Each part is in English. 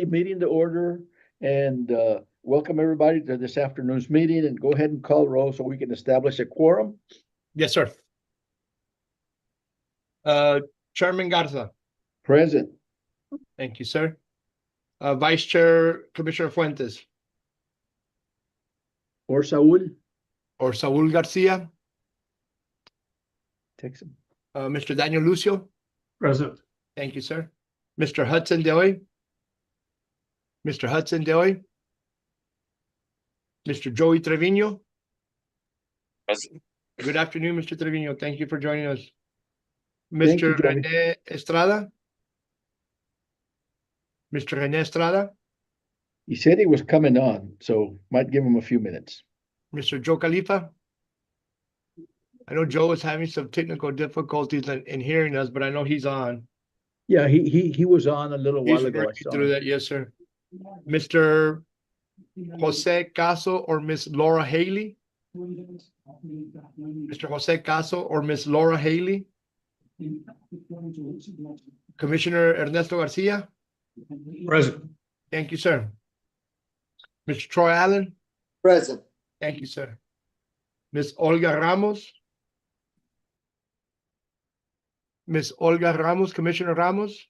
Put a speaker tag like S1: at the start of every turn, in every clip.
S1: meeting to order and welcome everybody to this afternoon's meeting, and go ahead and call roll so we can establish a quorum.
S2: Yes, sir. Chairman Garza.
S1: Present.
S2: Thank you, sir. Vice Chair Commissioner Fuentes
S1: Or Saul.
S2: or Saul Garcia.
S1: Text him.
S2: Mr. Daniel Lucio.
S3: Present.
S2: Thank you, sir. Mr. Hudson Dewey. Mr. Hudson Dewey. Mr. Joey Trevino.
S4: Present.
S2: Good afternoon, Mr. Trevino. Thank you for joining us.
S1: Thank you,
S2: Mr.
S1: Joey.
S2: Rene Estrada. Mr. Rene Estrada.
S1: He said he was coming on, so might give him a few minutes.
S2: Mr. Joe Khalifa. I know Joe is having some technical difficulties in hearing us, but I know he's on.
S1: Yeah, he was on a little
S2: He's
S1: while ago. I
S2: working
S1: saw
S2: through
S1: him.
S2: that, yes, sir. Mr. Jose Caso or Miss Laura Haley. Mr. Jose Caso or Miss Laura Haley. Commissioner Ernesto Garcia.
S3: Present.
S2: Thank you, sir. Mr. Troy Allen.
S4: Present.
S2: Thank you, sir. Miss Olga Ramos. Miss Olga Ramos, Commissioner Ramos.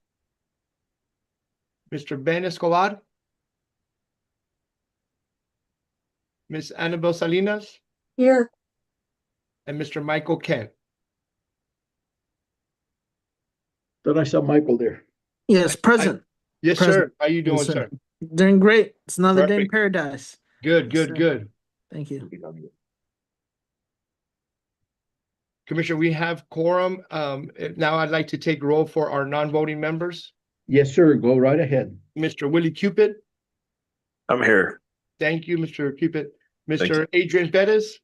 S2: Mr. Ben Escobar. Miss Annabel Salinas.
S4: Here.
S2: And Mr. Michael Kent.
S1: Thought I saw Michael there.
S5: Yes, present.
S2: Yes,
S5: Present.
S2: sir. How you doing,
S5: Yes,
S2: sir?
S5: Doing great. It's another day in
S2: Perfect.
S5: paradise.
S2: Good,
S5: Yes,
S2: good,
S5: sir.
S2: good.
S5: Thank you.
S2: Commissioner, we have quorum. Now I'd like to take roll for our non-voting members.
S1: Yes, sir. Go right ahead.
S2: Mr. Willie Cupid.
S4: I'm here.
S2: Thank you, Mr. Cupid.
S4: Thank
S2: Mr. Adrian Perez.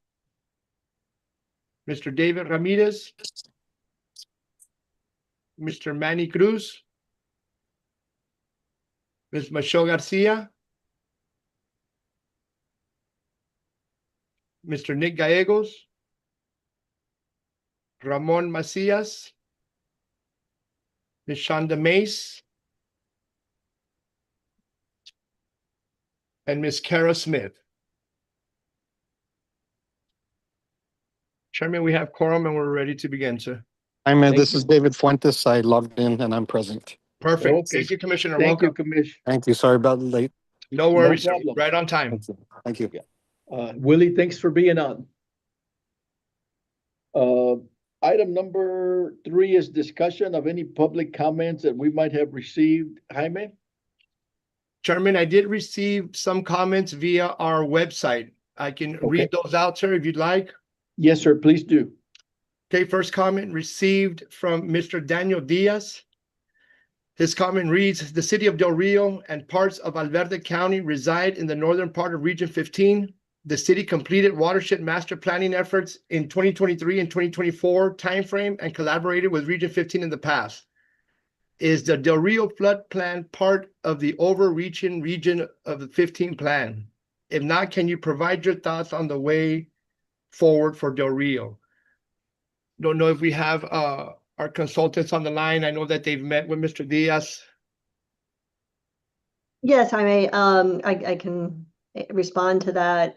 S2: Mr. David Ramirez. Mr. Manny Cruz. Ms. Michelle Garcia. Mr. Nick Gallegos. Ramon Macias. Ms. Shonda Mace. And Ms. Kara Smith. Chairman, we have quorum and we're ready to begin, sir.
S6: Hi, man.
S1: Thank
S6: This
S1: you.
S6: is David Fuentes. I logged in and I'm present.
S2: Perfect.
S1: Okay.
S2: Thank you, Commissioner.
S1: Thank you,
S2: Welcome.
S1: Commissioner.
S6: Thank you. Sorry about the late.
S2: No worries, sir.
S1: problem.
S2: Right on time.
S6: Thank you. Thank you.
S1: Willie, thanks for being on. Item number 3 is discussion of any public comments that we might have received. Jaime?
S2: Chairman, I did receive some comments via our website. I can read those out, sir, if you'd like.
S1: Yes, sir. Please do.
S2: Okay, first comment received from Mr. Daniel Diaz. His comment reads, the city of Del Rio and parts of Alverde County reside in the northern part of Region 15. The city completed watershed master planning efforts in 2023 and 2024 timeframe and collaborated with Region 15 in the past. Is the Del Rio flood plan part of the overreaching region of the 15 plan? If not, can you provide your thoughts on the way forward for Del Rio? Don't know if we have our consultants on the line. I know that they've met with Mr. Diaz.
S7: Yes, I may. I can respond to that.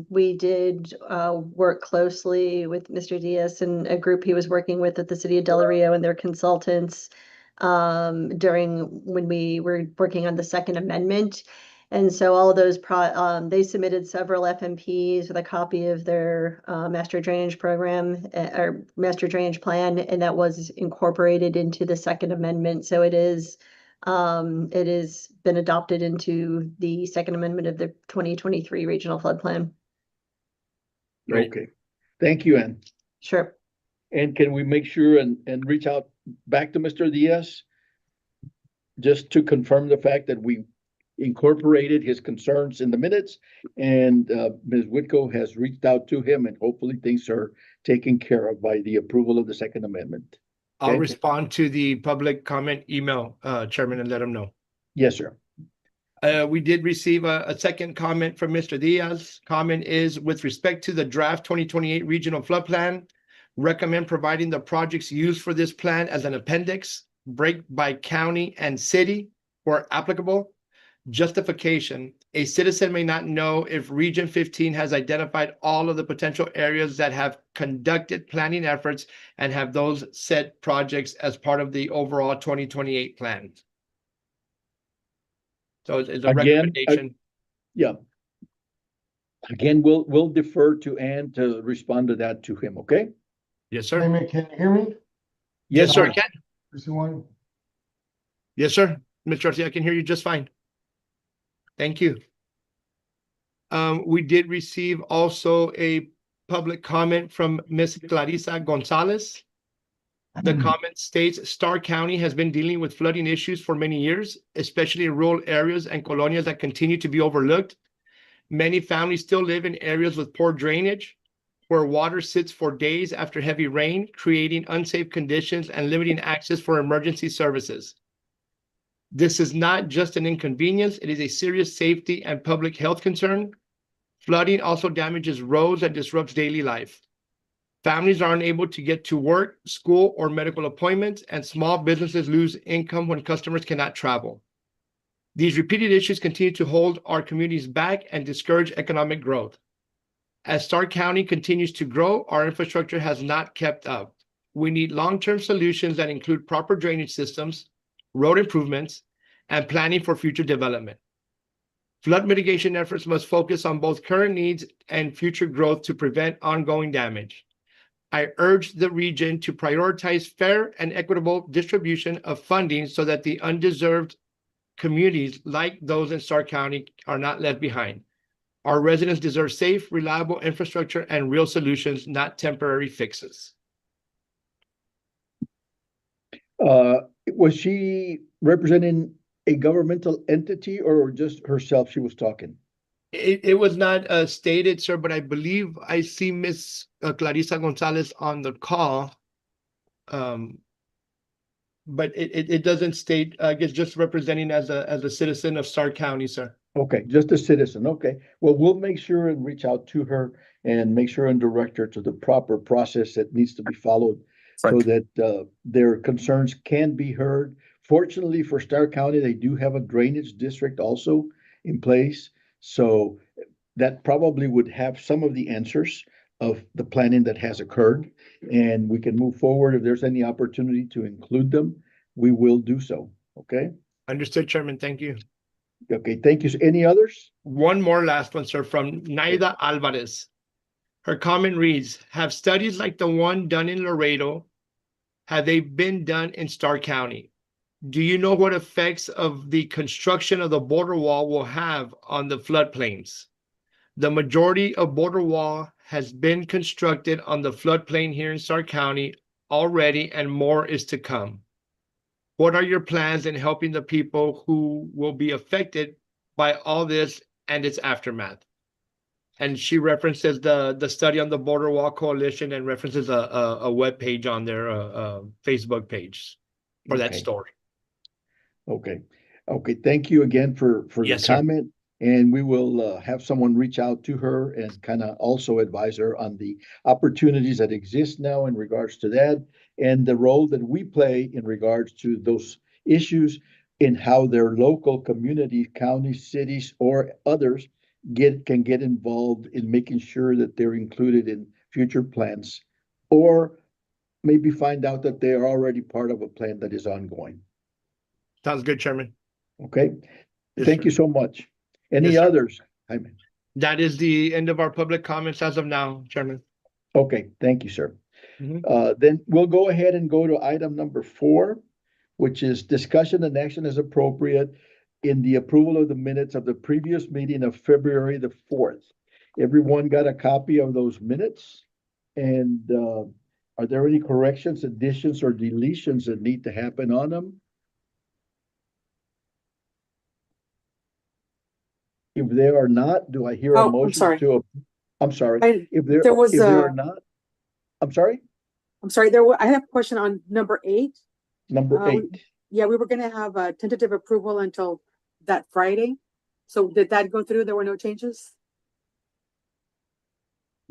S7: We did work closely with Mr. Diaz and a group he was working with at the City of Del Rio and their consultants during when we were working on the Second Amendment. And so all of those, they submitted several FMPs with a copy of their master drainage program or master drainage plan, and that was incorporated into the Second Amendment. So it is been adopted into the Second Amendment of the 2023 Regional Flood Plan.
S2: Right.
S1: Okay. Thank you, Ann.
S7: Sure.
S1: And can we make sure and reach out back to Mr. Diaz? Just to confirm the fact that we incorporated his concerns in the minutes, and Ms. Whitco has reached out to him, and hopefully things are taken care of by the approval of the Second Amendment.
S2: I'll
S1: Okay.
S2: respond to the public comment email, Chairman, and let them know.
S1: Yes, sir.
S2: We did receive a second comment from Mr. Diaz. Comment is with respect to the draft 2028 regional flood plan, recommend providing the projects used for this plan as an appendix, break by county and city where applicable. Justification. A citizen may not know if Region 15 has identified all of the potential areas that have conducted planning efforts and have those set projects as part of the overall 2028 plan. So it's a
S1: Again,
S2: recommendation.
S1: Yeah. Again, we'll defer to Ann to respond to that to him, okay?
S2: Yes, sir.
S3: Can you hear me?
S2: Yes, sir, I can.
S3: Mr. One?
S2: Yes, sir. Mr. Garcia, I can hear you just fine. Thank you. We did receive also a public comment from Ms. Clarissa Gonzalez. The comment states Starr County has been dealing with flooding issues for many years, especially in rural areas and colonias that continue to be overlooked. Many families still live in areas with poor drainage, where water sits for days after heavy rain, creating unsafe conditions and limiting access for emergency services. This is not just an inconvenience, it is a serious safety and public health concern. Flooding also damages roads and disrupts daily life. Families are unable to get to work, school, or medical appointments, and small businesses lose income when customers cannot travel. These repeated issues continue to hold our communities back and discourage economic growth. As Starr County continues to grow, our infrastructure has not kept up. We need long-term solutions that include proper drainage systems, road improvements, and planning for future development. Flood mitigation efforts must focus on both current needs and future growth to prevent ongoing damage. I urge the region to prioritize fair and equitable distribution of funding so that the undeserved communities like those in Starr County are not left behind. Our residents deserve safe, reliable infrastructure and real solutions, not temporary fixes.
S1: Was she representing a governmental entity or just herself she was talking?
S2: It was not stated, sir, but I believe I see Miss Clarissa Gonzalez on the call. But it doesn't state, I guess, just representing as a citizen of Starr County, sir.
S1: Okay, just a citizen, okay. Well, we'll make sure and reach out to her and make sure and direct her to the proper process that needs to be followed so that their concerns can be heard. Fortunately for Starr County, they do have a drainage district also in place. So that probably would have some of the answers of the planning that has occurred. And we can move forward. If there's any opportunity to include them, we will do so, okay?
S2: Understood, Chairman. Thank you.
S1: Okay, thank you. Any others?
S2: One more last one, sir, from Naida Alvarez. Her comment reads, have studies like the one done in Laredo, have they been done in Starr County? Do you know what effects of the construction of the border wall will have on the floodplains? The majority of border wall has been constructed on the floodplain here in Starr County already, and more is to come. What are your plans in helping the people who will be affected by all this and its aftermath? And she references the study on the Border Wall Coalition and references a web page on their Facebook page for that
S1: Okay.
S2: story.
S1: Okay, okay, thank you again for the
S2: Yes, sir.
S1: comment. And we will have someone reach out to her and kind of also advise her on the opportunities that exist now in regards to that and the role that we play in regards to those issues in how their local community, counties, cities, or others can get involved in making sure that they're included in future plans, or maybe find out that they are already part of a plan that is ongoing.
S2: Sounds good, Chairman.
S1: Okay,
S2: Yes,
S1: thank
S2: sir.
S1: you so much. Any
S2: Yes, sir.
S1: others? Jaime?
S2: That is the end of our public comments as of now, Chairman.
S1: Okay, thank you, sir.
S2: Mhm.
S1: Then we'll go ahead and go to item number 4, which is discussion and action as appropriate in the approval of the minutes of the previous meeting of February the 4th. Everyone got a copy of those minutes? And are there any corrections, additions, or deletions that need to happen on them? If there are not, do I hear a
S8: Oh, I'm
S1: motion
S8: sorry.
S1: to? I'm sorry.
S8: I,
S1: If
S8: there was
S1: there are
S8: a,
S1: not, I'm sorry,
S8: I'm sorry, I have a question on number 8.
S1: number
S8: we-
S1: 8.
S8: Yeah, we were gonna have a tentative approval until that Friday. So did that go through? There were no changes?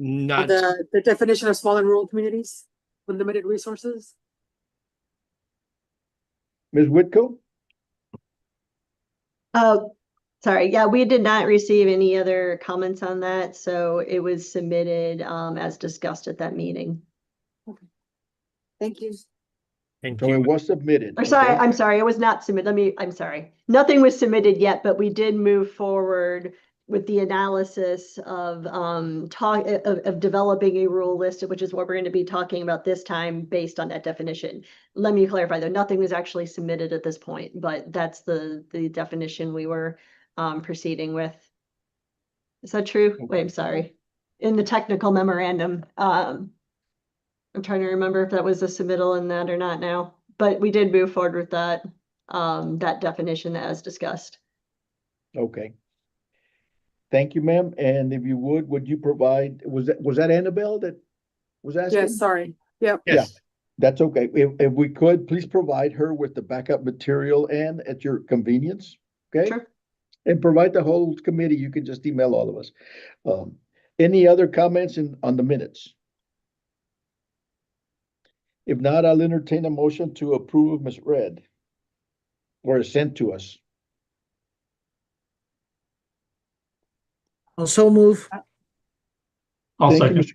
S8: On
S2: Not,
S8: the definition of small and rural communities with limited resources?
S1: Ms. Whitco?
S7: Uh, Sorry, yeah, we did not receive any other comments on that, so it was submitted as discussed at that meeting.
S8: Thank you.
S3: Thank
S1: So it
S3: you.
S1: was submitted.
S7: Or sorry,
S1: okay?
S7: I'm sorry, it was not submitted. I'm sorry. Nothing was submitted yet, but we did move forward with the analysis of of developing a rule list, which is what we're going to be talking about this time based on that definition. Let me clarify though, nothing was actually submitted at this point, but that's the definition we were proceeding with. Is that true? Wait, I'm sorry. In the technical memorandum, I'm trying to remember if that was a submittal in that or not now, but we did move forward with that, that definition as discussed.
S1: Okay. Thank you, ma'am. And if you would you provide, was that Annabelle that was asking?
S8: Yes, sorry. Yep.
S2: Yes.
S1: That's okay. If we could, please provide her with the backup material and at your convenience, okay?
S7: Sure.
S1: And provide the whole committee. You can just email all of us. Any other comments on the minutes? If not, I'll entertain a motion to approve as read or as sent to us.
S5: Also move.
S3: I'll
S1: Thank you,
S3: second.
S1: Mr.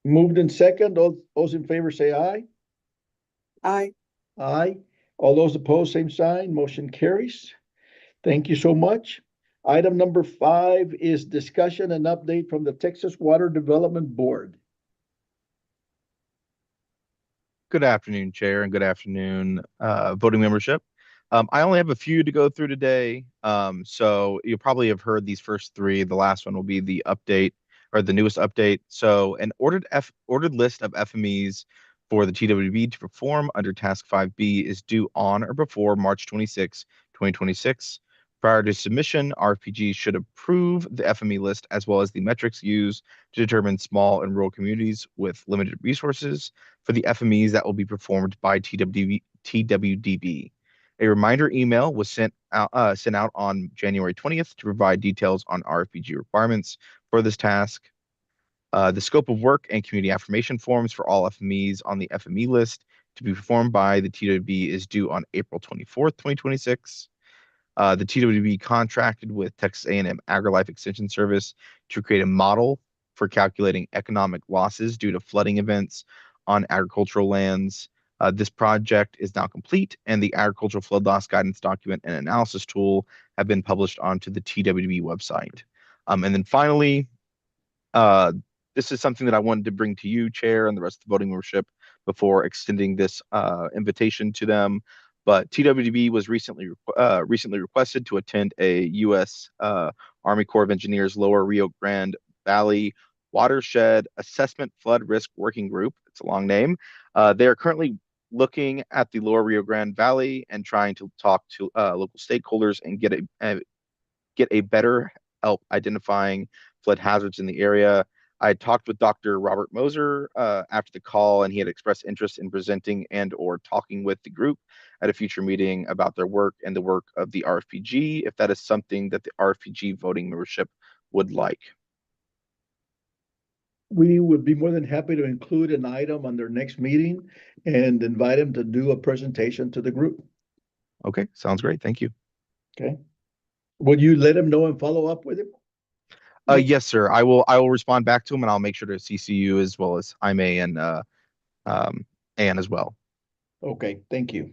S1: Moved in second. All those in favor say aye.
S8: Aye.
S1: Aye. All those opposed, same sign. Motion carries. Thank you so much. Item number 5 is discussion and update from the Texas Water Development Board.
S9: Good afternoon, Chair, and good afternoon, voting membership. I only have a few to go through today, so you'll probably have heard these first 3. The last one will be the update or the newest update. So an ordered list of FMEs for the TWB to perform under Task 5B is due on or before March 26, 2026. Prior to submission, RFPG should approve the FME list as well as the metrics used to determine small and rural communities with limited resources for the FMEs that will be performed by TWDB. A reminder email was sent out on January 20th to provide details on RFPG requirements for this task. The scope of work and community affirmation forms for all FMEs on the FME list to be performed by the TWB is due on April 24th, 2026. The TWB contracted with Texas A&M AgriLife Extension Service to create a model for calculating economic losses due to flooding events on agricultural lands. This project is now complete, and the agricultural flood loss guidance document and analysis tool have been published onto the TWB website. And then finally, this is something that I wanted to bring to you, Chair, and the rest of the voting membership before extending this invitation to them. But TWDB was recently requested to attend a U.S. Army Corps of Engineers Lower Rio Grande Valley Watershed Assessment Flood Risk Working Group. It's a long name. They are currently looking at the Lower Rio Grande Valley and trying to talk to local stakeholders and get a better help identifying flood hazards in the area. I talked with Dr. Robert Moser after the call, and he had expressed interest in presenting and or talking with the group at a future meeting about their work and the work of the RFPG, if that is something that the RFPG voting membership would like.
S1: We would be more than happy to include an item on their next meeting and invite them to do a presentation to the group.
S9: Okay, sounds great. Thank you.
S1: Okay. Will you let him know and follow up with him?
S9: Yes, sir. I will respond back to him, and I'll make sure to CC you as well as Jaime and Ann as well.
S1: Okay, thank you.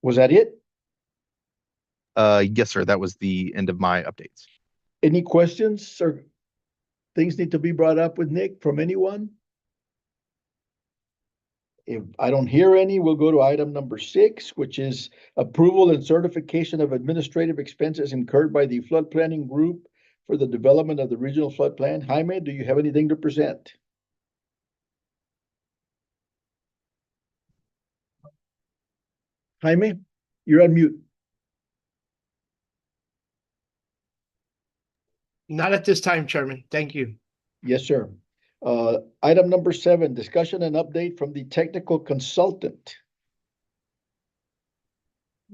S1: Was that it?
S9: Yes, sir. That was the end of my updates.
S1: Any questions or things need to be brought up with Nick from anyone? If I don't hear any, we'll go to item number 6, which is approval and certification of administrative expenses incurred by the flood planning group for the development of the regional flood plan. Jaime, do you have anything to present? Jaime, you're on mute.
S2: Not at this time, Chairman. Thank you.
S1: Yes, sir. Item number 7, discussion and update from the technical consultant.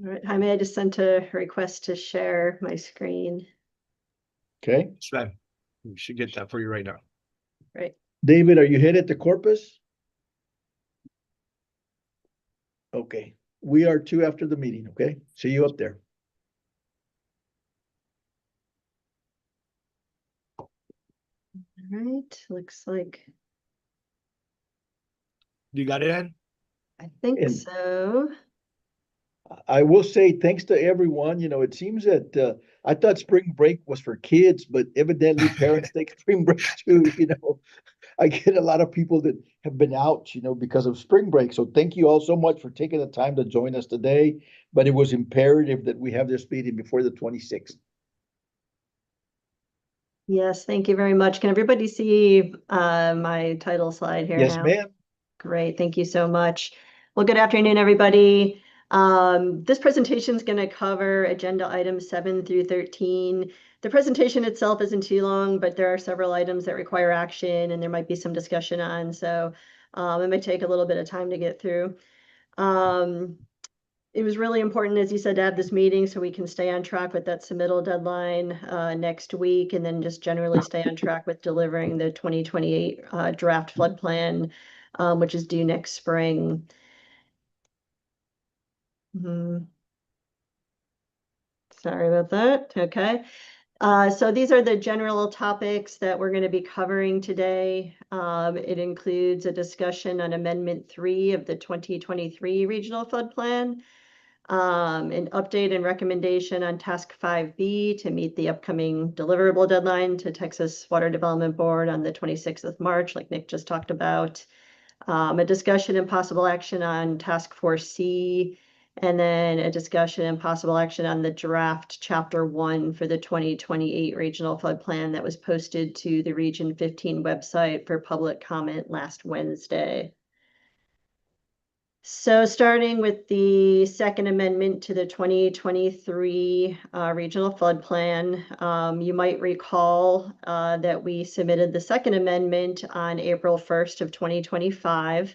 S7: All right, Jaime, I just sent a request to share my screen.
S1: Okay.
S2: Sven, we should get that for you right now.
S7: Right.
S1: David, are you headed to Corpus? Okay. We are too after the meeting, okay? See you up there.
S7: right, looks like,
S2: You got it, Ann?
S7: I think
S1: And-
S7: so.
S1: I will say thanks to everyone. It seems that I thought spring break was for kids, but evidently parents take spring breaks too. I get a lot of people that have been out, because of spring break. So thank you all so much for taking the time to join us today. But it was imperative that we have this meeting before the 26th.
S7: Yes, thank you very much. Can everybody see my title slide here
S1: Yes,
S7: now?
S1: ma'am.
S7: Great, thank you so much. Well, good afternoon, everybody. This presentation is going to cover agenda items 7 through 13. The presentation itself isn't too long, but there are several items that require action and there might be some discussion on, so it might take a little bit of time to get through. It was really important, as you said, to have this meeting so we can stay on track with that submittal deadline next week, and then just generally stay on track with delivering the 2028 draft flood plan, which is due next spring. Sorry about that. Okay. So these are the general topics that we're going to be covering today. It includes a discussion on Amendment 3 of the 2023 Regional Flood Plan, an update and recommendation on Task 5B to meet the upcoming deliverable deadline to Texas Water Development Board on the 26th of March, like Nick just talked about, a discussion and possible action on Task Force C, and then a discussion and possible action on the draft Chapter 1 for the 2028 Regional Flood Plan that was posted to the Region 15 website for public comment last Wednesday. So starting with the second amendment to the 2023 Regional Flood Plan, you might recall that we submitted the second amendment on April 1st of 2025.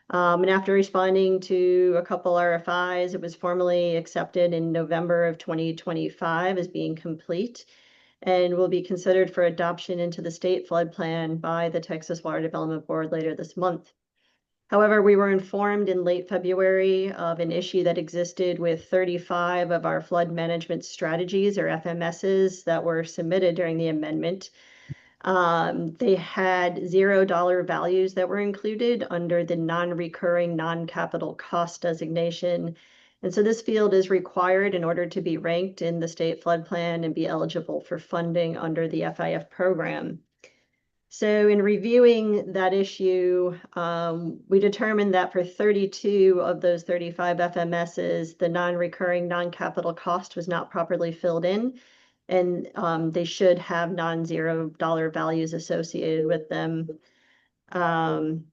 S7: And after responding to a couple RFIs, it was formally accepted in November of 2025 as being complete and will be considered for adoption into the state flood plan by the Texas Water Development Board later this month. However, we were informed in late February of an issue that existed with 35 of our flood management strategies, or FMSs, that were submitted during the amendment. They had $0 values that were included under the non-recurring non-capital cost designation. And so this field is required in order to be ranked in the state flood plan and be eligible for funding under the FIF program. So in reviewing that issue, we determined that for 32 of those 35 FMSs, the non-recurring non-capital cost was not properly filled in, and they should have non-$0 values associated with them. Sorry,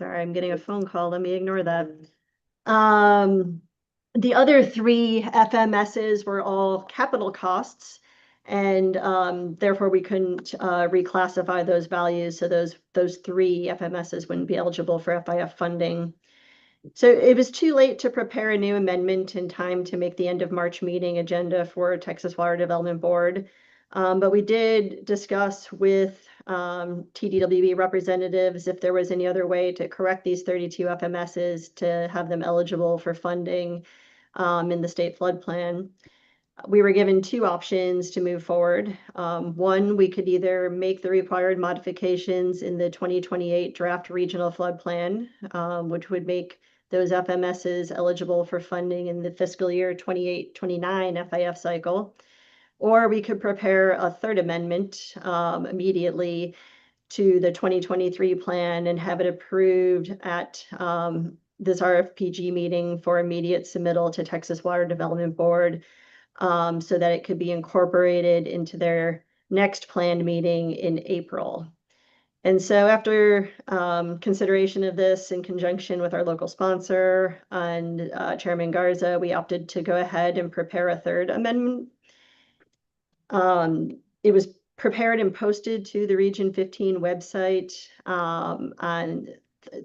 S7: I'm getting a phone call. Let me ignore that. The other 3 FMSs were all capital costs, and therefore we couldn't reclassify those values, so those 3 FMSs wouldn't be eligible for FIF funding. So it was too late to prepare a new amendment in time to make the end of March meeting agenda for Texas Water Development Board. But we did discuss with TDWB representatives if there was any other way to correct these 32 FMSs to have them eligible for funding in the state flood plan. We were given 2 options to move forward. One, we could either make the required modifications in the 2028 draft regional flood plan, which would make those FMSs eligible for funding in the fiscal year 28-29 FIF cycle. Or we could prepare a third amendment immediately to the 2023 plan and have it approved at this RFPG meeting for immediate submittal to Texas Water Development Board, so that it could be incorporated into their next planned meeting in April. And so after consideration of this in conjunction with our local sponsor and Chairman Garza, we opted to go ahead and prepare a third amendment. It was prepared and posted to the Region 15 website on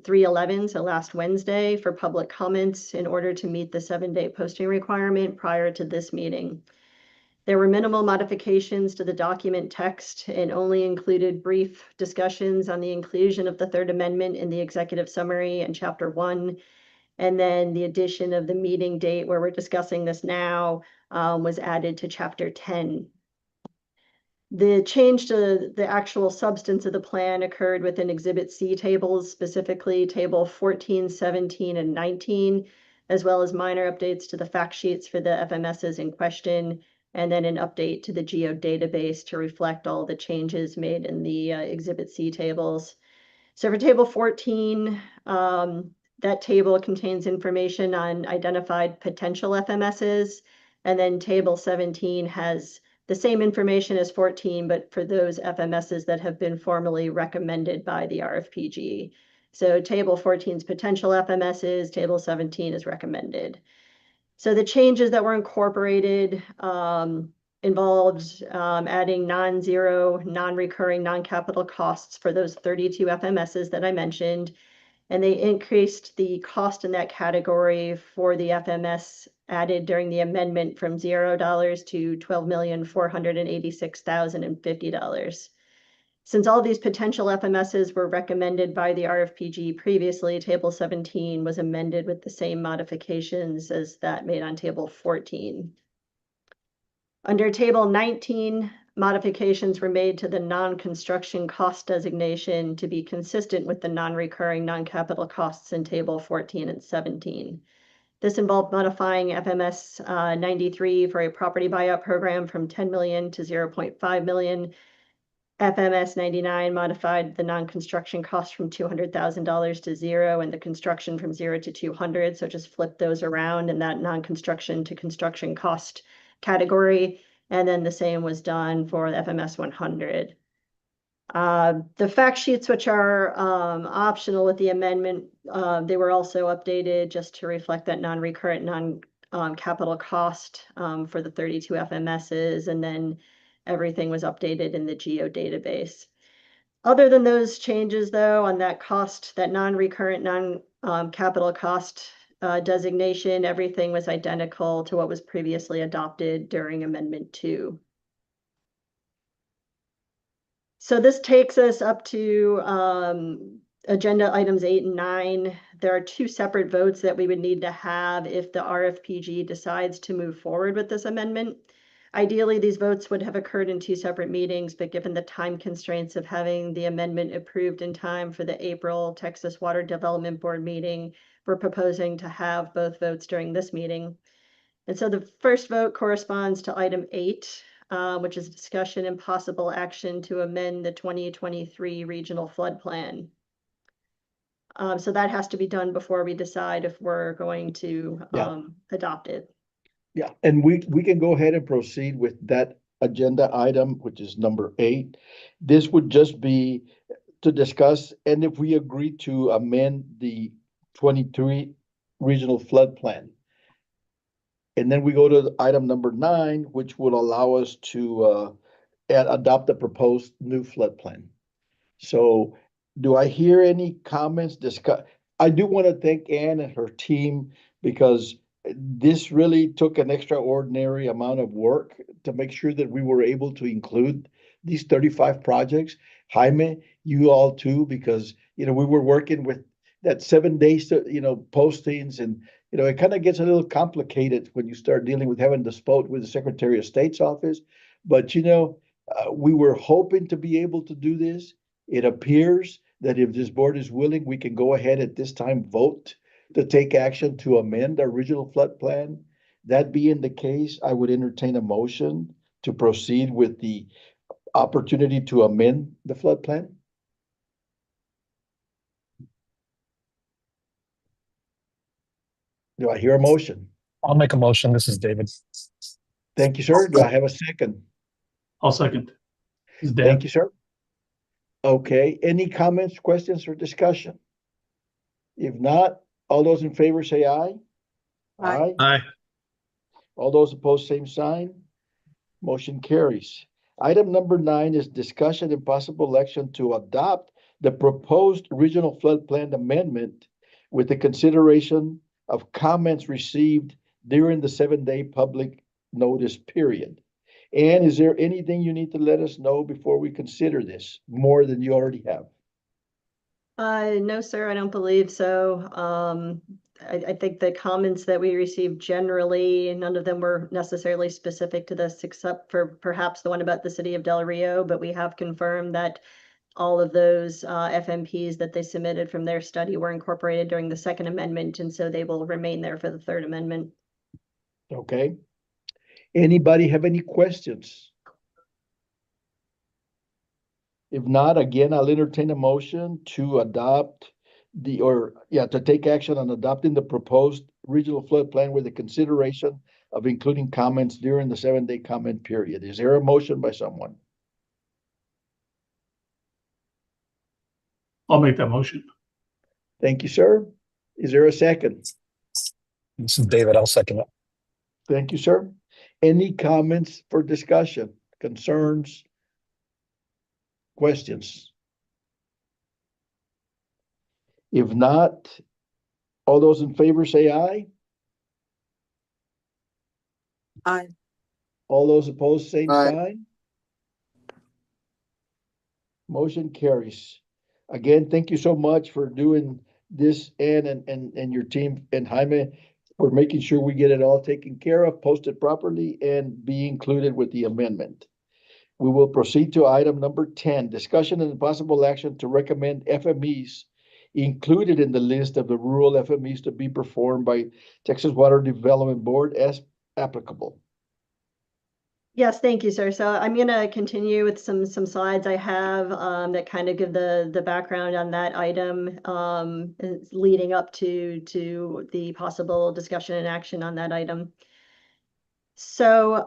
S7: 3/11, so last Wednesday, for public comments in order to meet the 7-day posting requirement prior to this meeting. There were minimal modifications to the document text and only included brief discussions on the inclusion of the third amendment in the executive summary and Chapter 1. And then the addition of the meeting date where we're discussing this now was added to Chapter 10. The change to the actual substance of the plan occurred within Exhibit C tables, specifically Table 14, 17, and 19, as well as minor updates to the fact sheets for the FMSs in question, and then an update to the geodatabase to reflect all the changes made in the Exhibit C tables. So for Table 14, that table contains information on identified potential FMSs, and then Table 17 has the same information as 14, but for those FMSs that have been formally recommended by the RFPG. So Table 14 is potential FMSs, Table 17 is recommended. So the changes that were incorporated involved adding non-zero, non-recurring, non-capital costs for those 32 FMSs that I mentioned. And they increased the cost in that category for the FMS added during the amendment from $0 to $12,486,050. Since all these potential FMSs were recommended by the RFPG previously, Table 17 was amended with the same modifications as that made on Table 14. Under Table 19, modifications were made to the non-construction cost designation to be consistent with the non-recurring, non-capital costs in Table 14 and 17. This involved modifying FMS 93 for a property buyout program from 10 million to 0.5 million. FMS 99 modified the non-construction cost from $200,000 to zero and the construction from 0 to 200. So just flip those around in that non-construction to construction cost category. And then the same was done for the FMS 100. The fact sheets, which are optional with the amendment, they were also updated just to reflect that non-recurrent, non-capital cost for the 32 FMSs, and then everything was updated in the geodatabase. Other than those changes, though, on that cost, that non-recurrent, non-capital cost designation, everything was identical to what was previously adopted during Amendment 2. So this takes us up to agenda items 8 and 9. There are 2 separate votes that we would need to have if the RFPG decides to move forward with this amendment. Ideally, these votes would have occurred in 2 separate meetings, but given the time constraints of having the amendment approved in time for the April Texas Water Development Board meeting, we're proposing to have both votes during this meeting. And so the first vote corresponds to item 8, which is discussion and possible action to amend the 2023 Regional Flood Plan. So that has to be done before we decide if we're going to adopt it.
S1: Yeah, and we can go ahead and proceed with that agenda item, which is number 8. This would just be to discuss, and if we agree to amend the 23 Regional Flood Plan. And then we go to item number 9, which will allow us to adopt the proposed new flood plan. So do I hear any comments? I do want to thank Ann and her team because this really took an extraordinary amount of work to make sure that we were able to include these 35 projects. Jaime, you all too, because, we were working with that 7 days, postings, and, it kind of gets a little complicated when you start dealing with having to spoke with the Secretary of State's office. But, we were hoping to be able to do this. It appears that if this board is willing, we can go ahead at this time, vote to take action to amend our original flood plan. That being the case, I would entertain a motion to proceed with the opportunity to amend the flood plan. Do I hear a motion?
S3: I'll make a motion. This is David.
S1: Thank you, sir. Do I have a second?
S3: I'll second. This is Dan.
S1: Thank you, sir. Okay, any comments, questions, or discussion? If not, all those in favor say aye.
S8: Aye.
S3: Aye.
S1: All those opposed, same sign. Motion carries. Item number 9 is discussion and possible action to adopt the proposed regional flood plan amendment with the consideration of comments received during the 7-day public notice period. And is there anything you need to let us know before we consider this more than you already have?
S7: No, sir, I don't believe so. I think the comments that we received generally, none of them were necessarily specific to this, except for perhaps the one about the city of Del Rio, but we have confirmed that all of those FMPs that they submitted from their study were incorporated during the second amendment, and so they will remain there for the third amendment.
S1: Okay. Anybody have any questions? If not, again, I'll entertain a motion to adopt to take action on adopting the proposed regional flood plan with the consideration of including comments during the 7-day comment period. Is there a motion by someone?
S3: I'll make that motion.
S1: Thank you, sir. Is there a second?
S3: This is David. I'll second it.
S1: Thank you, sir. Any comments for discussion, concerns, questions? If not, all those in favor say aye.
S8: Aye.
S1: All those opposed, same
S4: Aye.
S1: sign. Motion carries. Again, thank you so much for doing this, Ann and your team, and Jaime, for making sure we get it all taken care of, posted properly, and be included with the amendment. We will proceed to item number 10, discussion and possible action to recommend FMEs included in the list of the rural FMEs to be performed by Texas Water Development Board as applicable.
S7: Yes, thank you, sir. So I'm going to continue with some slides I have that kind of give the background on that item leading up to the possible discussion and action on that item. So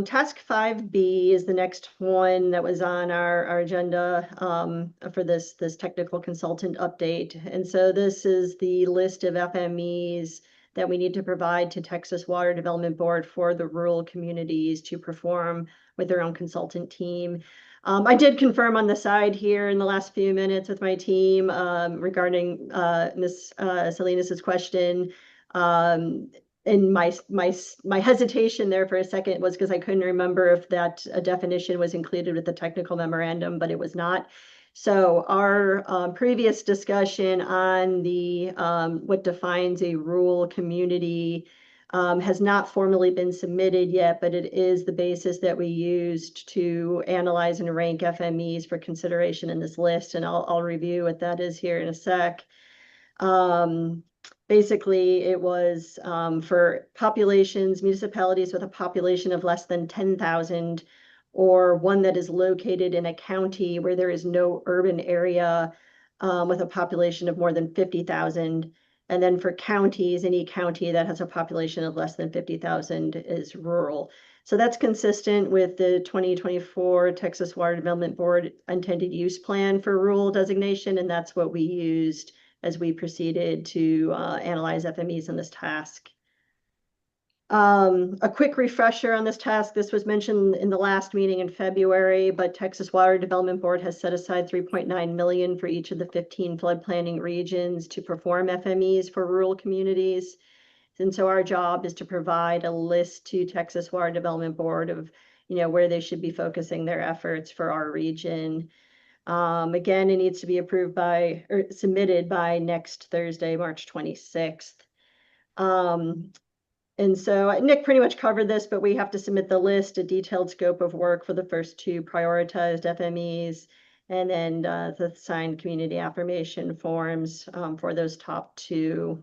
S7: task 5B is the next one that was on our agenda for this technical consultant update. And so this is the list of FMEs that we need to provide to Texas Water Development Board for the rural communities to perform with their own consultant team. I did confirm on the side here in the last few minutes with my team regarding Ms. Salinas's question. And my hesitation there for a second was because I couldn't remember if that definition was included with the technical memorandum, but it was not. So our previous discussion on the what defines a rural community has not formally been submitted yet, but it is the basis that we used to analyze and rank FMEs for consideration in this list. And I'll review what that is here in a sec. Basically, it was for populations, municipalities with a population of less than 10,000, or one that is located in a county where there is no urban area with a population of more than 50,000. And then for counties, any county that has a population of less than 50,000 is rural. So that's consistent with the 2024 Texas Water Development Board intended use plan for rural designation, and that's what we used as we proceeded to analyze FMEs in this task. A quick refresher on this task. This was mentioned in the last meeting in February, but Texas Water Development Board has set aside $3.9 million for each of the 15 flood planning regions to perform FMEs for rural communities. And so our job is to provide a list to Texas Water Development Board of, where they should be focusing their efforts for our region. Again, it needs to be approved by or submitted by next Thursday, March 26th. And so Nick pretty much covered this, but we have to submit the list, a detailed scope of work for the first two prioritized FMEs, and then the signed community affirmation forms for those top two.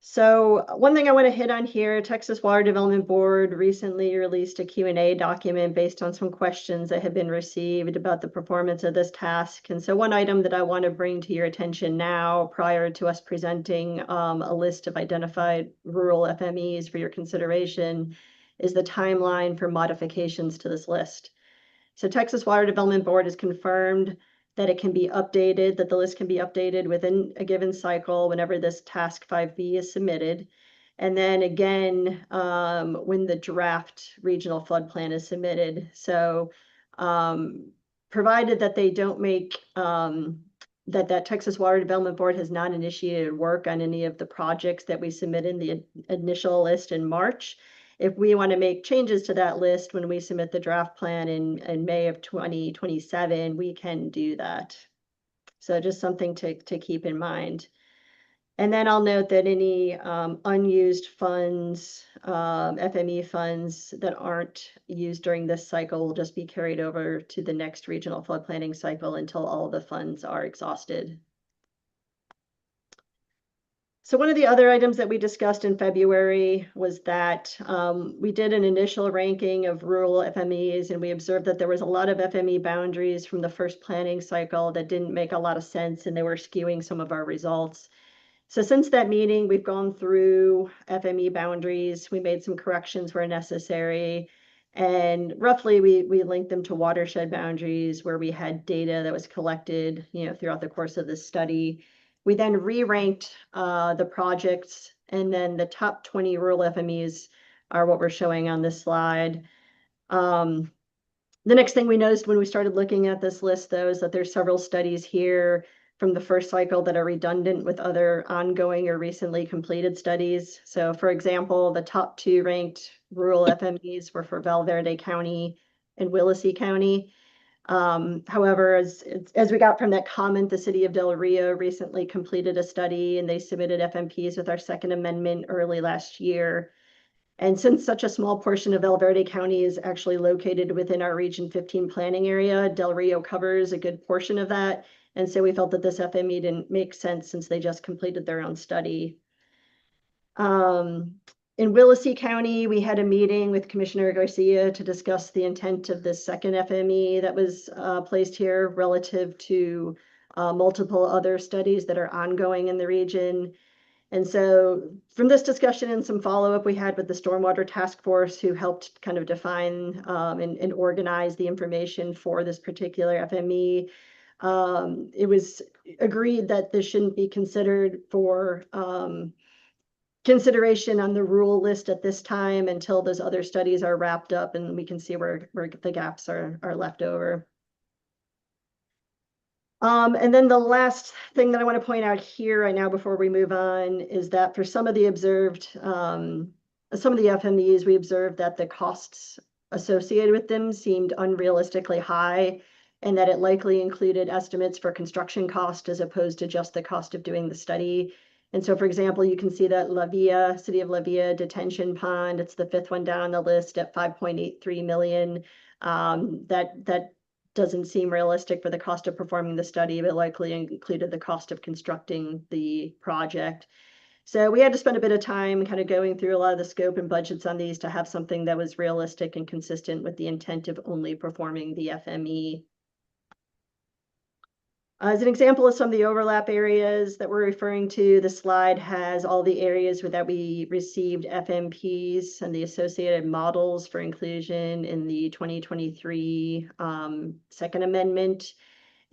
S7: So one thing I want to hit on here, Texas Water Development Board recently released a Q&A document based on some questions that have been received about the performance of this task. And so one item that I want to bring to your attention now, prior to us presenting a list of identified rural FMEs for your consideration, is the timeline for modifications to this list. So Texas Water Development Board has confirmed that it can be updated, that the list can be updated within a given cycle whenever this task 5B is submitted. And then again, when the draft regional flood plan is submitted. So provided that they don't make, that Texas Water Development Board has not initiated work on any of the projects that we submitted in the initial list in March. If we want to make changes to that list when we submit the draft plan in May of 2027, we can do that. So just something to keep in mind. And then I'll note that any unused funds, FME funds that aren't used during this cycle will just be carried over to the next regional flood planning cycle until all the funds are exhausted. So one of the other items that we discussed in February was that we did an initial ranking of rural FMEs, and we observed that there was a lot of FME boundaries from the first planning cycle that didn't make a lot of sense, and they were skewing some of our results. So since that meeting, we've gone through FME boundaries. We made some corrections where necessary. And roughly, we linked them to watershed boundaries where we had data that was collected, throughout the course of the study. We then re-ranked the projects, and then the top 20 rural FMEs are what we're showing on this slide. The next thing we noticed when we started looking at this list, though, is that there's several studies here from the first cycle that are redundant with other ongoing or recently completed studies. So, for example, the top 2 ranked rural FMEs were for Valverde County and Willacy County. However, as we got from that comment, the city of Del Rio recently completed a study, and they submitted FMPs with our second amendment early last year. And since such a small portion of Valverde County is actually located within our Region 15 planning area, Del Rio covers a good portion of that. And so we felt that this FME didn't make sense since they just completed their own study. In Willacy County, we had a meeting with Commissioner Garcia to discuss the intent of the second FME that was placed here relative to multiple other studies that are ongoing in the region. And so from this discussion and some follow-up we had with the Stormwater Task Force, who helped kind of define and organize the information for this particular FME, it was agreed that this shouldn't be considered for consideration on the rule list at this time until those other studies are wrapped up and we can see where the gaps are left over. And then the last thing that I want to point out here right now before we move on is that for some of the FMEs, we observed that the costs associated with them seemed unrealistically high, and that it likely included estimates for construction cost as opposed to just the cost of doing the study. And so, for example, you can see that La Villa, City of La Villa detention pond, it's the 5th one down the list at 5.83 million. That doesn't seem realistic for the cost of performing the study, but likely included the cost of constructing the project. So we had to spend a bit of time kind of going through a lot of the scope and budgets on these to have something that was realistic and consistent with the intent of only performing the FME. As an example of some of the overlap areas that we're referring to, the slide has all the areas that we received FMPs and the associated models for inclusion in the 2023 Second Amendment.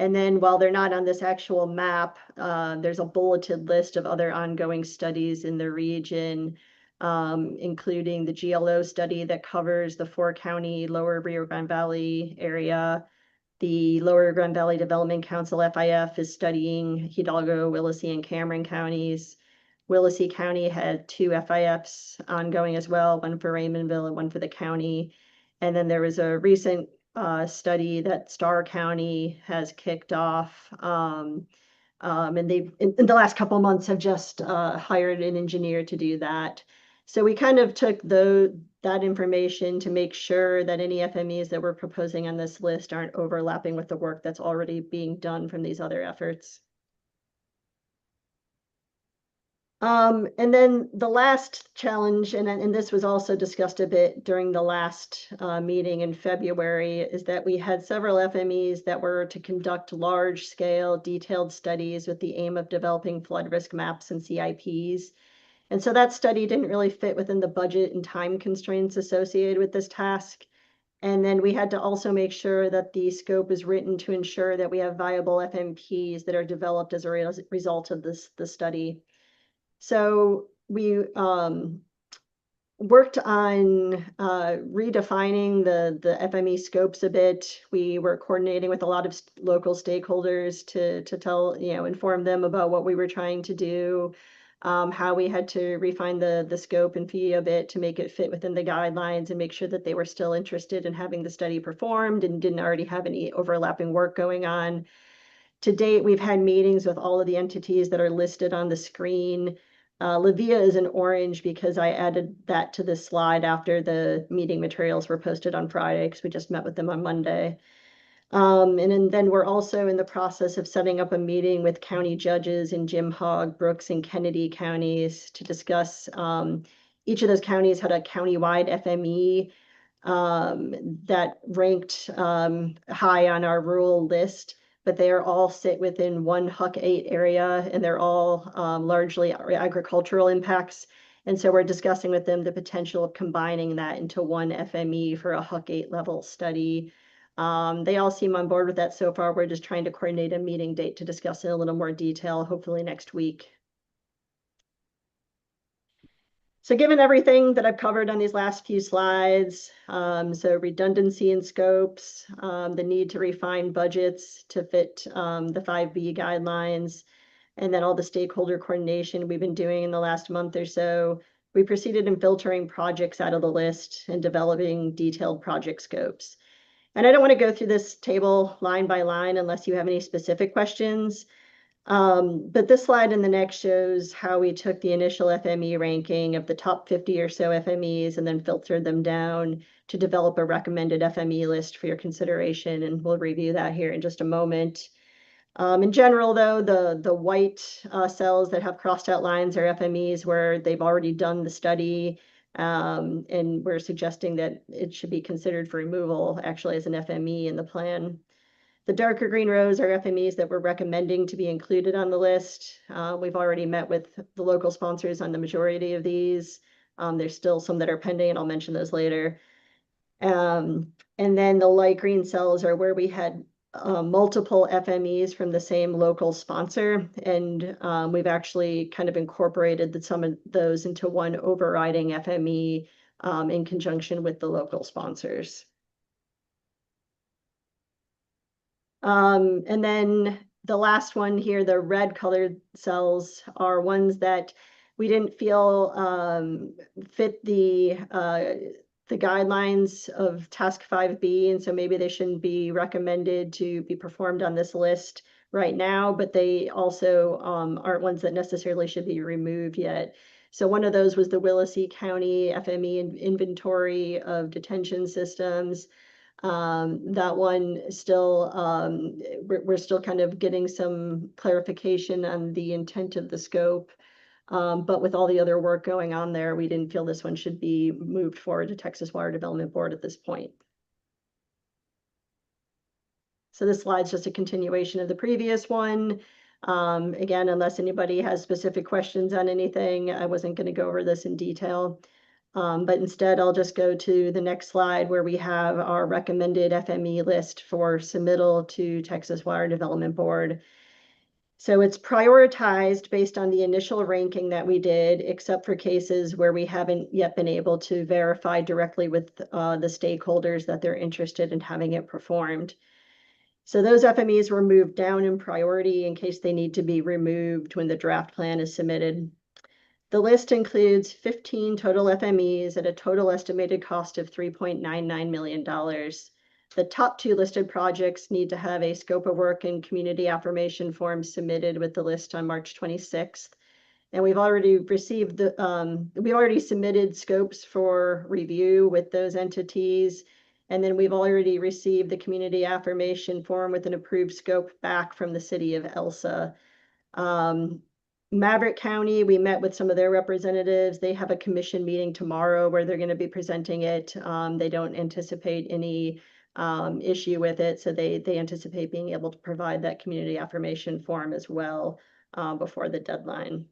S7: And then while they're not on this actual map, there's a bulleted list of other ongoing studies in the region, including the GLO study that covers the 4-county Lower Rio Grande Valley area. The Lower Grande Valley Development Council, FIF, is studying Hidalgo, Willacy, and Cameron counties. Willacy County had 2 FIFs ongoing as well, one for Raymondville and one for the county. And then there was a recent study that Starr County has kicked off. And they, in the last couple of months, have just hired an engineer to do that. So we kind of took that information to make sure that any FMEs that we're proposing on this list aren't overlapping with the work that's already being done from these other efforts. And then the last challenge, and this was also discussed a bit during the last meeting in February, is that we had several FMEs that were to conduct large-scale detailed studies with the aim of developing flood risk maps and CIPs. And so that study didn't really fit within the budget and time constraints associated with this task. And then we had to also make sure that the scope is written to ensure that we have viable FMPs that are developed as a result of the study. So we worked on redefining the FME scopes a bit. We were coordinating with a lot of local stakeholders to inform them about what we were trying to do, how we had to refine the scope and fee a bit to make it fit within the guidelines and make sure that they were still interested in having the study performed and didn't already have any overlapping work going on. To date, we've had meetings with all of the entities that are listed on the screen. Livia is in orange because I added that to this slide after the meeting materials were posted on Friday, because we just met with them on Monday. And then we're also in the process of setting up a meeting with county judges in Jim Hogg, Brooks, and Kennedy counties to discuss, each of those counties had a countywide FME that ranked high on our rural list, but they are all sit within one HUC 8 area, and they're all largely agricultural impacts. And so we're discussing with them the potential of combining that into one FME for a HUC 8 level study. They all seem on board with that so far. We're just trying to coordinate a meeting date to discuss in a little more detail, hopefully next week. So given everything that I've covered on these last few slides, so redundancy in scopes, the need to refine budgets to fit the 5B guidelines, and then all the stakeholder coordination we've been doing in the last month or so, we proceeded in filtering projects out of the list and developing detailed project scopes. And I don't want to go through this table line by line unless you have any specific questions. But this slide and the next shows how we took the initial FME ranking of the top 50 or so FMEs and then filtered them down to develop a recommended FME list for your consideration. And we'll review that here in just a moment. In general, though, the white cells that have crossed out lines are FMEs where they've already done the study, and we're suggesting that it should be considered for removal actually as an FME in the plan. The darker green rows are FMEs that we're recommending to be included on the list. We've already met with the local sponsors on the majority of these. There's still some that are pending, and I'll mention those later. And then the light green cells are where we had multiple FMEs from the same local sponsor, and we've actually kind of incorporated some of those into one overriding FME in conjunction with the local sponsors. And then the last one here, the red colored cells, are ones that we didn't feel fit the guidelines of task 5B, and so maybe they shouldn't be recommended to be performed on this list right now, but they also aren't ones that necessarily should be removed yet. So one of those was the Willacy County FME inventory of detention systems. That one still, we're still kind of getting some clarification on the intent of the scope. But with all the other work going on there, we didn't feel this one should be moved forward to Texas Water Development Board at this point. So this slide's just a continuation of the previous one. Again, unless anybody has specific questions on anything, I wasn't going to go over this in detail. But instead, I'll just go to the next slide where we have our recommended FME list for submittal to Texas Water Development Board. So it's prioritized based on the initial ranking that we did, except for cases where we haven't yet been able to verify directly with the stakeholders that they're interested in having it performed. So those FMEs were moved down in priority in case they need to be removed when the draft plan is submitted. The list includes 15 total FMEs at a total estimated cost of $3.99 million. The top 2 listed projects need to have a scope of work and community affirmation form submitted with the list on March 26th. And we've already received we already submitted scopes for review with those entities. And then we've already received the community affirmation form with an approved scope back from the city of Elsa. Maverick County, we met with some of their representatives. They have a commission meeting tomorrow where they're going to be presenting it. They don't anticipate any issue with it, so they anticipate being able to provide that community affirmation form as well before the deadline.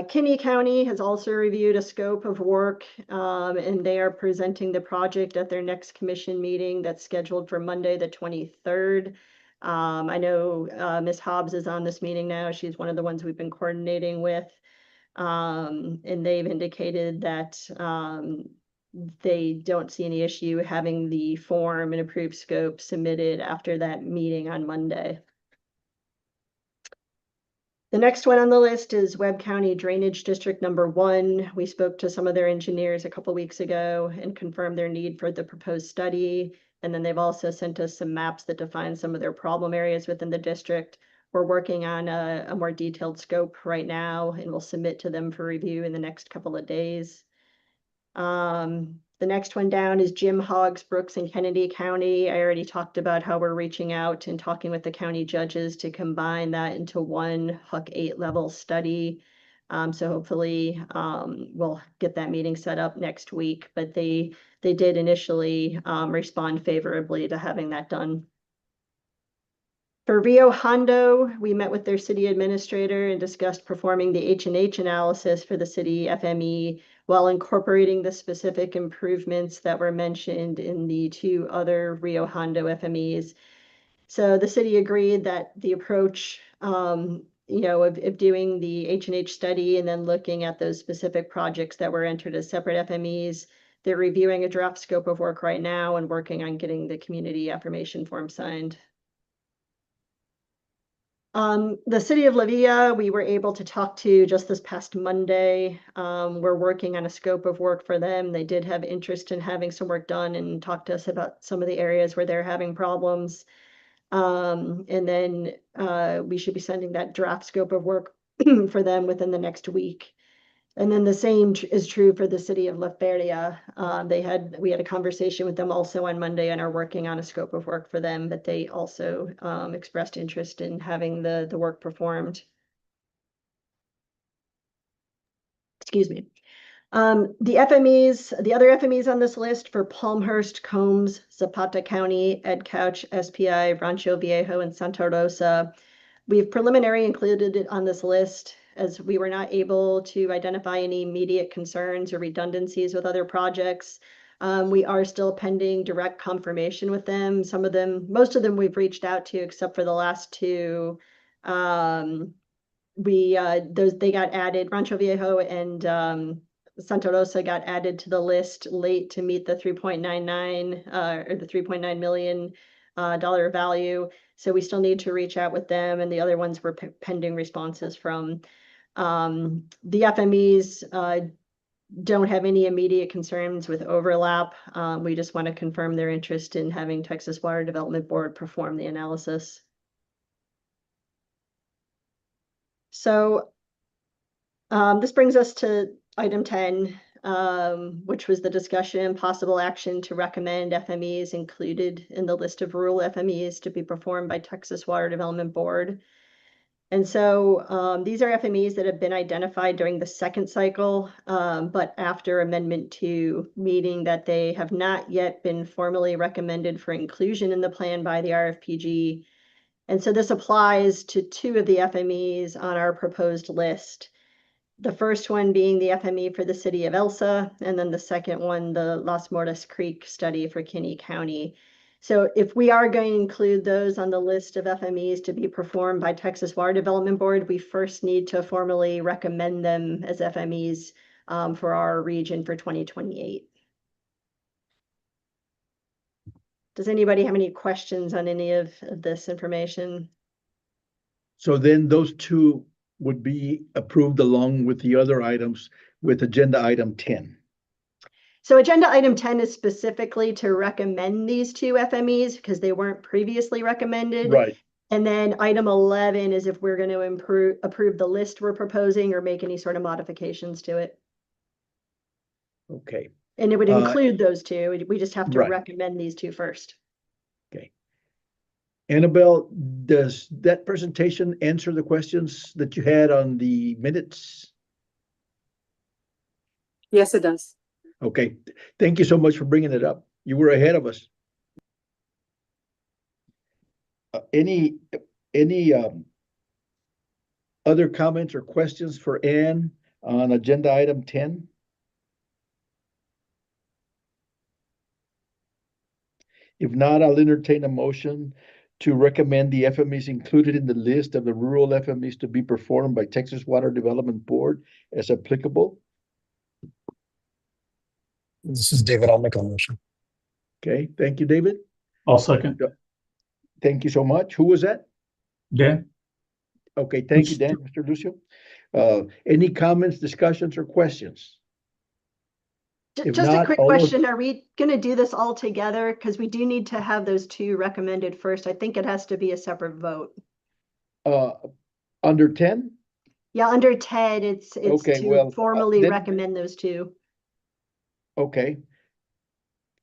S7: Kinney County has also reviewed a scope of work, and they are presenting the project at their next commission meeting that's scheduled for Monday, the 23rd. I know Ms. Hobbs is on this meeting now. She's one of the ones we've been coordinating with. And they've indicated that they don't see any issue having the form and approved scope submitted after that meeting on Monday. The next one on the list is Webb County Drainage District number 1. We spoke to some of their engineers a couple weeks ago and confirmed their need for the proposed study. And then they've also sent us some maps that define some of their problem areas within the district. We're working on a more detailed scope right now, and we'll submit to them for review in the next couple of days. The next one down is Jim Hoggs, Brooks and Kennedy County. I already talked about how we're reaching out and talking with the county judges to combine that into one Huck 8 level study. So hopefully we'll get that meeting set up next week, but they did initially respond favorably to having that done. For Rio Hondo, we met with their city administrator and discussed performing the H&H analysis for the city FME while incorporating the specific improvements that were mentioned in the 2 other Rio Hondo FMEs. So the city agreed that the approach, of doing the H&H study and then looking at those specific projects that were entered as separate FMEs, they're reviewing a draft scope of work right now and working on getting the community affirmation form signed. The city of La Villa, we were able to talk to just this past Monday. We're working on a scope of work for them. They did have interest in having some work done and talk to us about some of the areas where they're having problems. And then we should be sending that draft scope of work for them within the next week. And then the same is true for the city of La Feria. We had a conversation with them also on Monday and are working on a scope of work for them, but they also expressed interest in having the work performed. Excuse me. The other FMEs on this list for Palmhurst, Combs, Zapata County, Ed Couch, SPI, Rancho Viejo, and Santa Rosa. We've preliminary included it on this list as we were not able to identify any immediate concerns or redundancies with other projects. We are still pending direct confirmation with them. Most of them we've reached out to, except for the last 2. They got added, Rancho Viejo and Santa Rosa got added to the list late to meet the 3.99 or the $3.9 million dollar value. So we still need to reach out with them, and the other ones we're pending responses from. The FMEs don't have any immediate concerns with overlap. We just want to confirm their interest in having Texas Water Development Board perform the analysis. So this brings us to item 10, which was the discussion and possible action to recommend FMEs included in the list of rural FMEs to be performed by Texas Water Development Board. And so these are FMEs that have been identified during the second cycle, but after Amendment 2, meaning that they have not yet been formally recommended for inclusion in the plan by the RFPG. And so this applies to 2 of the FMEs on our proposed list. The first one being the FME for the city of Elsa, and then the second one, the Las Mortas Creek study for Kinney County. So if we are going to include those on the list of FMEs to be performed by Texas Water Development Board, we first need to formally recommend them as FMEs for our region for 2028. Does anybody have any questions on any of this information?
S1: So then those 2 would be approved along with the other items with agenda item 10.
S7: So agenda item 10 is specifically to recommend these 2 FMEs because they weren't previously recommended.
S1: Right.
S7: And then item 11 is if we're going to approve the list we're proposing or make any sort of modifications to it.
S1: Okay.
S7: And it would include those 2. We just have to
S1: Right.
S7: recommend these 2 first.
S1: Okay. Annabelle, does that presentation answer the questions that you had on the minutes?
S8: Yes, it does.
S1: Okay. Thank you so much for bringing it up. You were ahead of us. Any other comments or questions for Ann on agenda item 10? If not, I'll entertain a motion to recommend the FMEs included in the list of the rural FMEs to be performed by Texas Water Development Board as applicable.
S3: This is David. I'll make a motion.
S1: Okay, thank you, David.
S3: I'll second.
S1: Thank you so much. Who was that?
S3: Dan?
S1: Okay, thank you, Dan, Mr. Lucio. Any comments, discussions, or questions? If
S7: Just a
S1: not,
S7: quick
S1: all those-
S7: question. Are we gonna do this all together? Because we do need to have those two recommended first. I think it has to be a separate vote.
S1: Under 10?
S7: Yeah, under Ted, it's
S1: Okay,
S7: to
S1: well,
S7: formally
S1: then-
S7: recommend those two.
S1: Okay.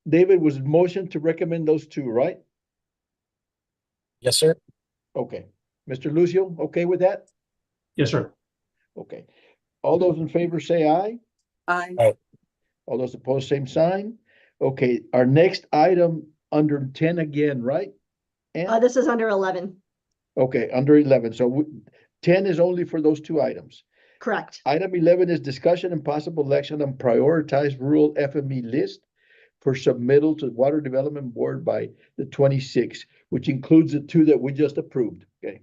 S1: David, was motion to recommend those two, right?
S3: Yes, sir.
S1: Okay. Mr. Lucio, okay with that?
S3: Yes, sir.
S1: Okay. All those in favor say aye.
S8: Aye.
S1: All those opposed, same sign. Okay, our next item under 10 again, right? And,
S7: This is under 11,
S1: okay, under 11. So 10 is only for those two items.
S7: correct?
S1: Item 11 is discussion and possible action on prioritized rural FME list for submittal to Water Development Board by the 26th, which includes the two that we just approved. Okay.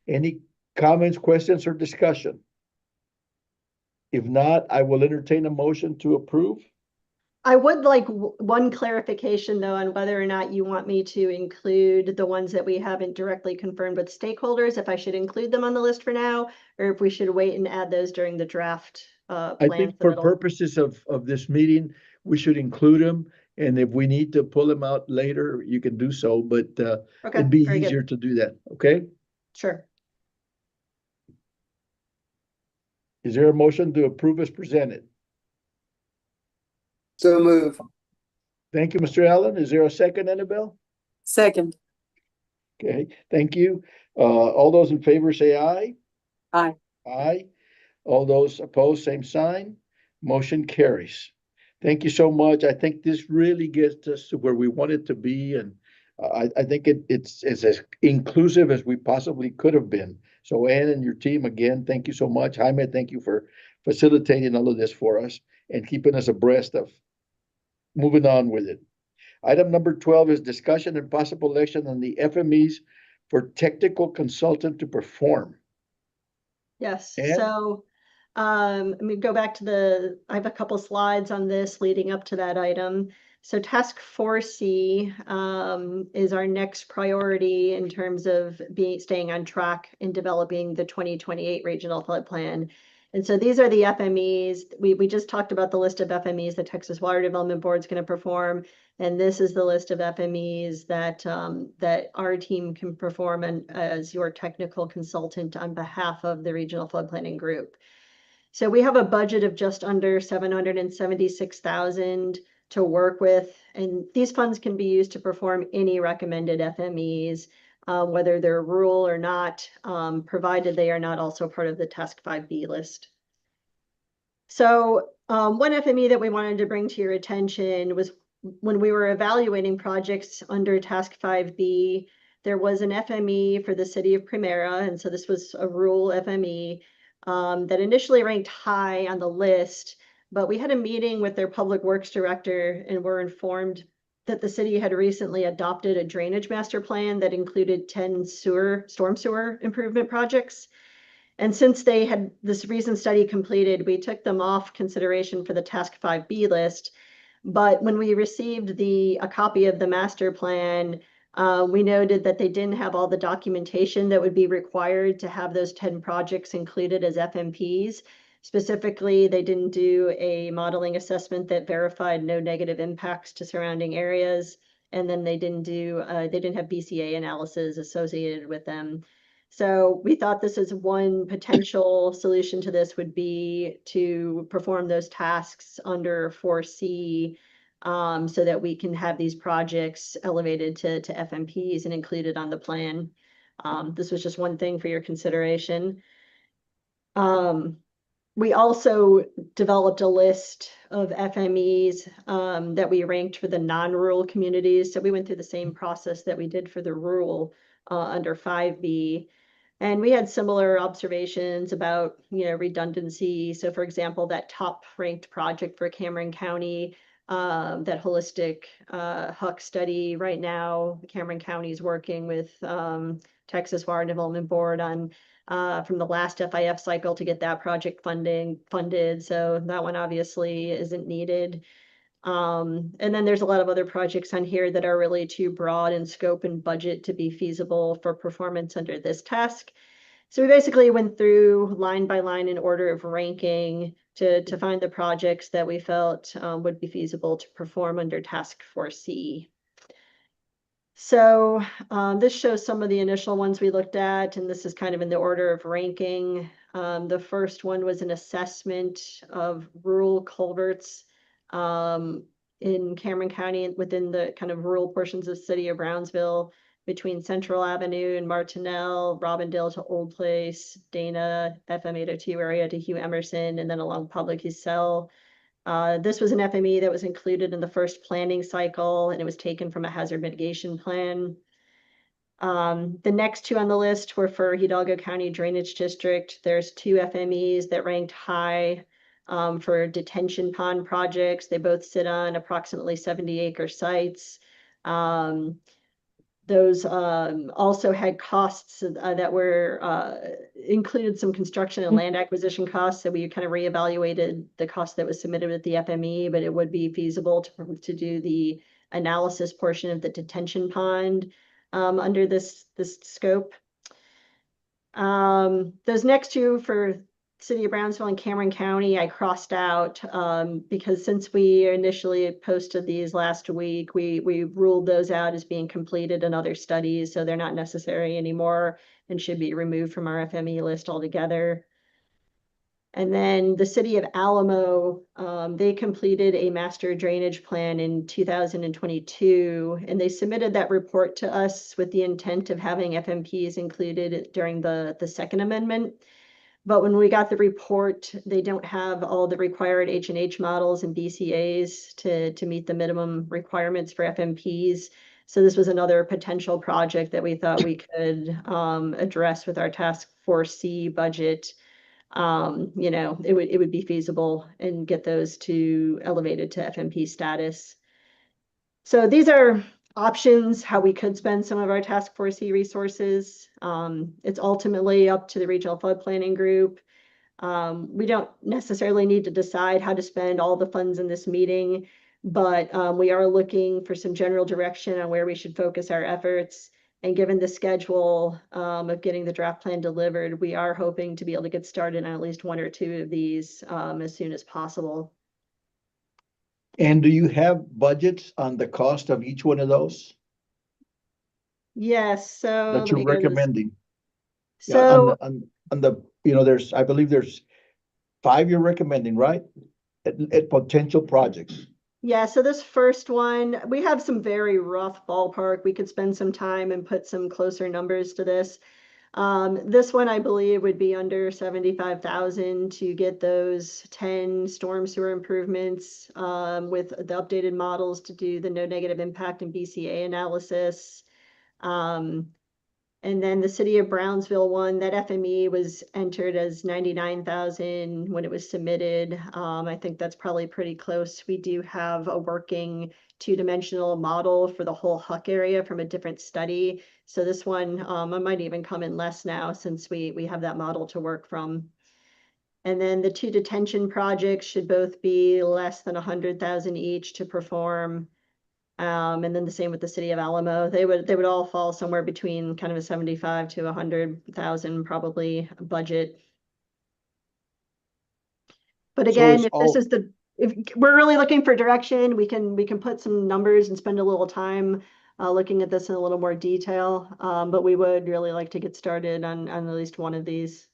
S1: Any comments, questions, or discussion? If not, I will entertain a motion to approve.
S7: I would like one clarification though on whether or not you want me to include the ones that we haven't directly confirmed with stakeholders, if I should include them on the list for now, or if we should wait and add those during the draft
S1: I
S7: plan
S1: think for
S7: submittal.
S1: purposes of this meeting, we should include them. And if we need to pull them out later, you can do so, but
S7: Okay,
S1: it'd be
S7: very good.
S1: easier to do that, okay?
S7: Sure.
S1: Is there a motion to approve as presented?
S4: So move.
S1: Thank you, Mr. Allen. Is there a second, Annabelle?
S8: Second.
S1: Okay, thank you. All those in favor say aye.
S8: Aye.
S1: Aye. All those opposed, same sign. Motion carries. Thank you so much. I think this really gets us to where we want it to be, and I think it's as inclusive as we possibly could have been. So Ann and your team, again, thank you so much. Jaime, thank you for facilitating all of this for us and keeping us abreast of moving on with it. Item number 12 is discussion and possible action on the FMEs for technical consultant to perform.
S7: Yes,
S1: And-
S7: so let me go back to I have a couple slides on this leading up to that item. So task 4C is our next priority in terms of staying on track in developing the 2028 regional flood plan. And so these are the FMEs. We just talked about the list of FMEs the Texas Water Development Board is going to perform. And this is the list of FMEs that that our team can perform as your technical consultant on behalf of the Regional Flood Planning Group. So we have a budget of just under 776,000 to work with, and these funds can be used to perform any recommended FMEs, whether they're rural or not, provided they are not also part of the Task 5B list. So one FME that we wanted to bring to your attention was when we were evaluating projects under Task 5B, there was an FME for the city of Primera, and so this was a rural FME that initially ranked high on the list, but we had a meeting with their public works director and were informed that the city had recently adopted a drainage master plan that included 10 storm sewer improvement projects. And since they had this recent study completed, we took them off consideration for the Task 5B list. But when we received a copy of the master plan, we noted that they didn't have all the documentation that would be required to have those 10 projects included as FMPs. Specifically, they didn't do a modeling assessment that verified no negative impacts to surrounding areas. And then they didn't have BCA analysis associated with them. So we thought this is one potential solution to this would be to perform those tasks under 4C so that we can have these projects elevated to FMPs and included on the plan. This was just one thing for your consideration. We also developed a list of FMEs that we ranked for the non-rural communities. So we went through the same process that we did for the rural under 5B. And we had similar observations about, redundancy. So for example, that top ranked project for Cameron County, that holistic HUC study right now, Cameron County is working with Texas Water Development Board on from the last FIF cycle to get that project funded. So that one obviously isn't needed. And then there's a lot of other projects on here that are really too broad in scope and budget to be feasible for performance under this task. So we basically went through line by line in order of ranking to find the projects that we felt would be feasible to perform under Task Force C. So this shows some of the initial ones we looked at, and this is kind of in the order of ranking. The first one was an assessment of rural culverts in Cameron County within the kind of rural portions of the city of Brownsville between Central Avenue and Martinell, Robindale to Old Place, Dana, FM 802 area to Hugh Emerson, and then along Public Cell. This was an FME that was included in the first planning cycle, and it was taken from a hazard mitigation plan. The next two on the list were for Hidalgo County Drainage District. There's two FMEs that ranked high for detention pond projects. They both sit on approximately 70-acre sites. Those also had costs that were included some construction and land acquisition costs. So we kind of reevaluated the cost that was submitted with the FME, but it would be feasible to do the analysis portion of the detention pond under this scope. Those next two for City of Brownsville and Cameron County, I crossed out because since we initially posted these last week, we ruled those out as being completed in other studies, so they're not necessary anymore and should be removed from our FME list altogether. And then the City of Alamo, they completed a master drainage plan in 2022, and they submitted that report to us with the intent of having FMPs included during the second amendment. But when we got the report, they don't have all the required H&H models and BCAs to meet the minimum requirements for FMPs. So this was another potential project that we thought we could address with our Task Force C budget. You know, it would be feasible and get those to elevated to FMP status. So these are options, how we could spend some of our Task Force C resources. It's ultimately up to the Regional Flood Planning Group. We don't necessarily need to decide how to spend all the funds in this meeting, but we are looking for some general direction on where we should focus our efforts. And given the schedule of getting the draft plan delivered, we are hoping to be able to get started on at least one or two of these as soon as possible.
S1: And do you have budgets on the cost of each one of those
S7: Yes, so
S1: that
S7: let
S1: you're
S7: me go to this.
S1: recommending? Yeah,
S7: So
S1: on the, you know, I believe there's 5 you're recommending, right? At potential projects.
S7: yeah, so this first one, we have some very rough ballpark. We could spend some time and put some closer numbers to this. This one, I believe, would be under 75,000 to get those 10 storm sewer improvements with the updated models to do the no negative impact and BCA analysis. And then the City of Brownsville one, that FME was entered as 99,000 when it was submitted. I think that's probably pretty close. We do have a working two-dimensional model for the whole Huck area from a different study. So this one, I might even come in less now since we have that model to work from. And then the two detention projects should both be less than 100,000 each to perform. And then the same with the City of Alamo. They would all fall somewhere between kind of a 75 to 100,000 probably budget. But again, if we're really looking for direction, we can put some numbers and spend a little time looking at this in a little more detail. But we would really like to get started on at least one of these.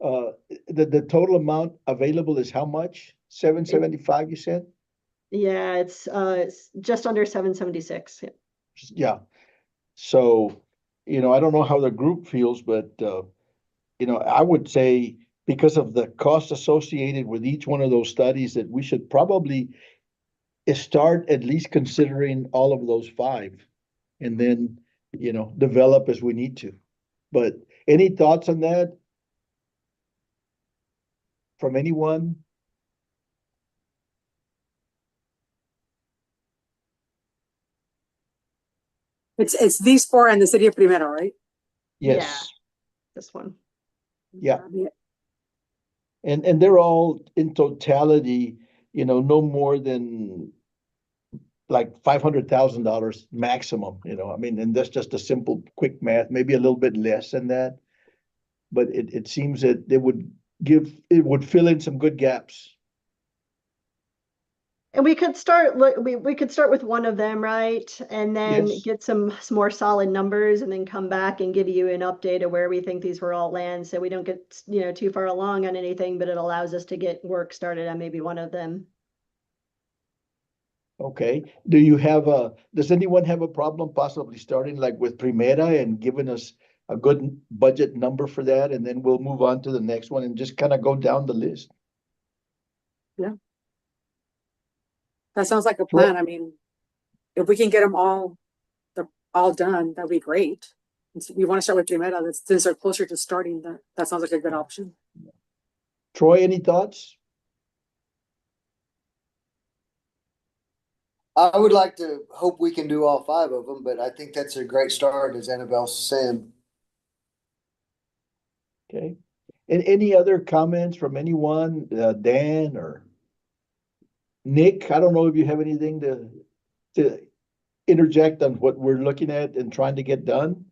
S1: The total amount available is how much? 775, you said?
S7: Yeah, it's just under 776. Yeah.
S1: Yeah. So, you know, I don't know how the group feels, but, you know, I would say because of the cost associated with each one of those studies that we should probably start at least considering all of those 5 and then, you know, develop as we need to. But any thoughts on that from anyone?
S8: It's these 4 and the City of Primero, right?
S1: Yes.
S7: This one.
S1: Yeah. And they're all in totality, you know, no more than like $500,000 maximum, you know. I mean, and that's just a simple, quick math, maybe a little bit less than that. But it seems that they would it would fill in some good gaps.
S7: And we could start, we could start with one of them, right? And then
S1: Yes.
S7: get some more solid numbers and then come back and give you an update of where we think these will all land. So we don't get, too far along on anything, but it allows us to get work started on maybe one of them.
S1: Okay, does anyone have a problem possibly starting like with Primera and giving us a good budget number for that, and then we'll move on to the next one and just kind of go down the list?
S8: That sounds like a plan. I mean, if we can get them all, all done, that'd be great. We want to start with Primera, since they're closer to starting, that sounds like a good option.
S1: Troy, any thoughts?
S4: I would like to hope we can do all 5 of them, but I think that's a great start, as Annabelle's saying.
S1: Okay, and any other comments from anyone, Dan or Nick? I don't know if you have anything to interject on what we're looking at and trying to get done.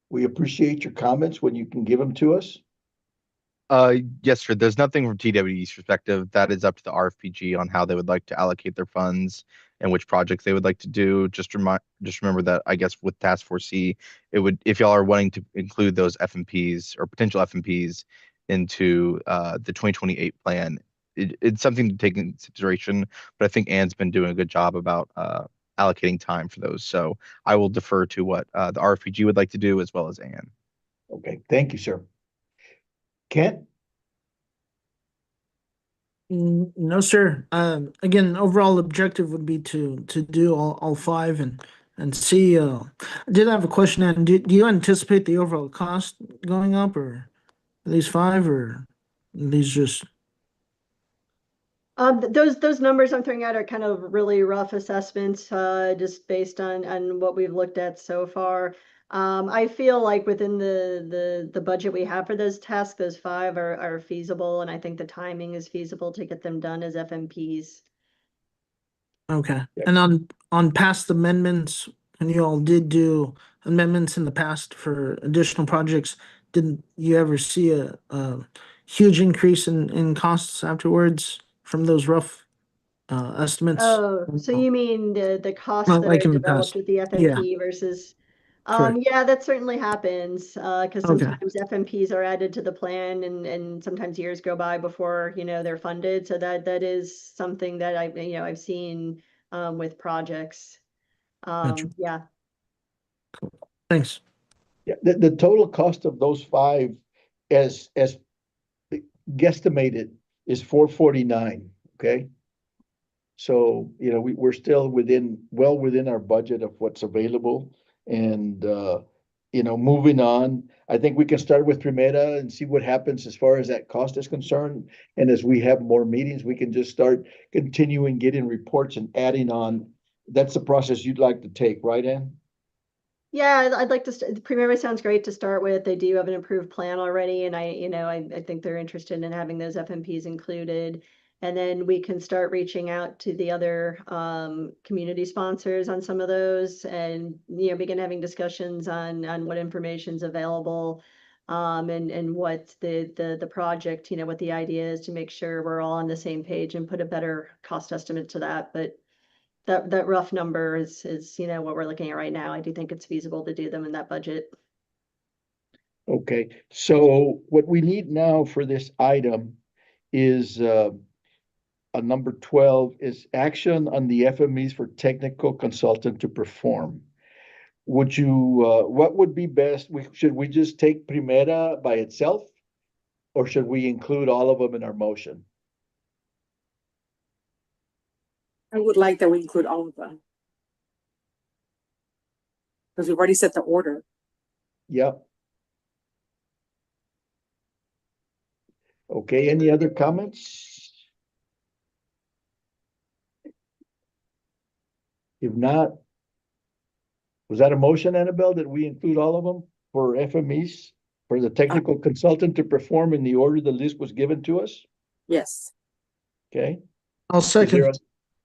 S1: We appreciate your comments when you can give them to us.
S9: Yes, sir. There's nothing from TWE's perspective. That is up to the RFPG on how they would like to allocate their funds and which projects they would like to do. Just remember that I guess with Task Force C, it would, if y'all are wanting to include those FMPs or potential FMPs into the 2028 plan, it's something to take into consideration. But I think Ann's been doing a good job about allocating time for those. So I will defer to what the RFPG would like to do as well as Ann.
S1: Okay, thank you, sir. Kent?
S5: No, sir. Again, overall objective would be to do all five and see. I did have a question. And do you anticipate the overall cost going up, or at least five, or these just?
S7: Those numbers I'm throwing out are kind of really rough assessments, just based on what we've looked at so far. I feel like within the budget we have for those tasks, those 5 are feasible, and I think the timing is feasible to get them done as FMPs.
S5: Okay.
S1: Yeah.
S5: And on past amendments, and you all did do amendments in the past for additional projects, didn't you ever see a huge increase in costs afterwards from those rough estimates?
S7: Oh, so you mean the costs
S5: Well,
S7: that
S5: like
S7: are
S5: in the
S7: developed
S5: past.
S7: with the
S5: Yeah,
S7: FMP versus,
S5: correct.
S7: yeah, that certainly happens, because
S5: Okay.
S7: sometimes FMPs are added to the plan and sometimes years go by before, they're funded. So that is something that I've seen, with projects.
S5: Gotcha.
S7: Yeah.
S5: Thanks.
S1: Yeah, the total cost of those 5 as guesstimated is 449, okay? So, we're still well within our budget of what's available. And, moving on, I think we can start with Primera and see what happens as far as that cost is concerned. And as we have more meetings, we can just start continuing getting reports and adding on. That's the process you'd like to take, right, Ann?
S7: Yeah, I'd like to, Primera sounds great to start with. They do have an improved plan already, and I think they're interested in having those FMPs included. And then we can start reaching out to the other community sponsors on some of those, and begin having discussions on what information's available, and what the project, what the idea is, to make sure we're all on the same page and put a better cost estimate to that. But that rough number is what we're looking at right now. I do think it's feasible to do them in that budget.
S1: Okay, so what we need now for this item is a number 12 is action on the FMEs for technical consultant to perform. Would you, what would be best? Should we just take Primera by itself, or should we include all of them in our motion?
S8: I would like that we include all of them. Because we've already set the order.
S1: Yep. Okay, any other comments? If not, was that a motion, Annabelle, that we include all of them for FMEs, for the technical consultant to perform in the order the list was given to us?
S8: Yes.
S1: Okay.
S5: I'll
S1: Is there
S5: second.
S1: a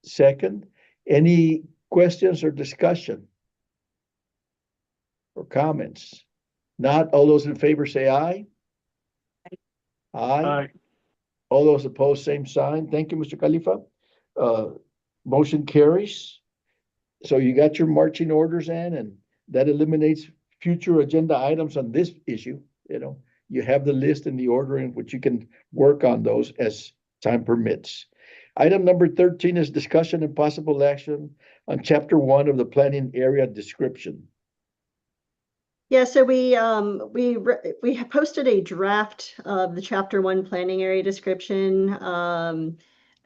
S1: second? Any questions or discussion? Or comments? Not all those in favor say aye. Aye. All those opposed, same sign. Thank you, Mr. Khalifa. Motion carries. So you got your marching orders in, and that eliminates future agenda items on this issue. You know, you have the list and the order in which you can work on those as time permits. Item number 13 is discussion and possible action on chapter 1 of the planning area description.
S7: Yeah, so we have posted a draft of the chapter 1 planning area description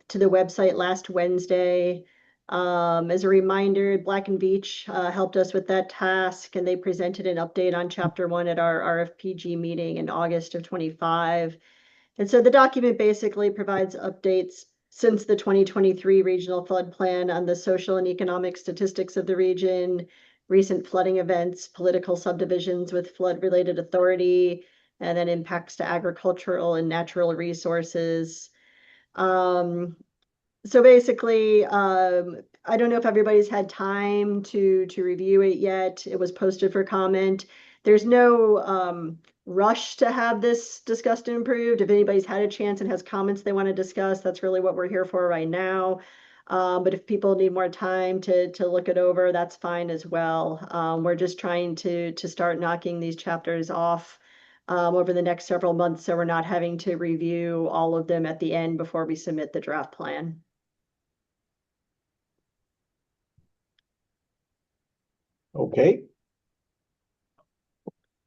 S7: to the website last Wednesday. As a reminder, Black and Beach helped us with that task, and they presented an update on chapter 1 at our RFPG meeting in August of 25. And so the document basically provides updates since the 2023 regional flood plan on the social and economic statistics of the region, recent flooding events, political subdivisions with flood-related authority, and then impacts to agricultural and natural resources. So basically, I don't know if everybody's had time to review it yet. It was posted for comment. There's no rush to have this discussed and improved. If anybody's had a chance and has comments they want to discuss, that's really what we're here for right now. But if people need more time to look it over, that's fine as well. We're just trying to start knocking these chapters off over the next several months, so we're not having to review all of them at the end before we submit the draft plan.
S1: Okay,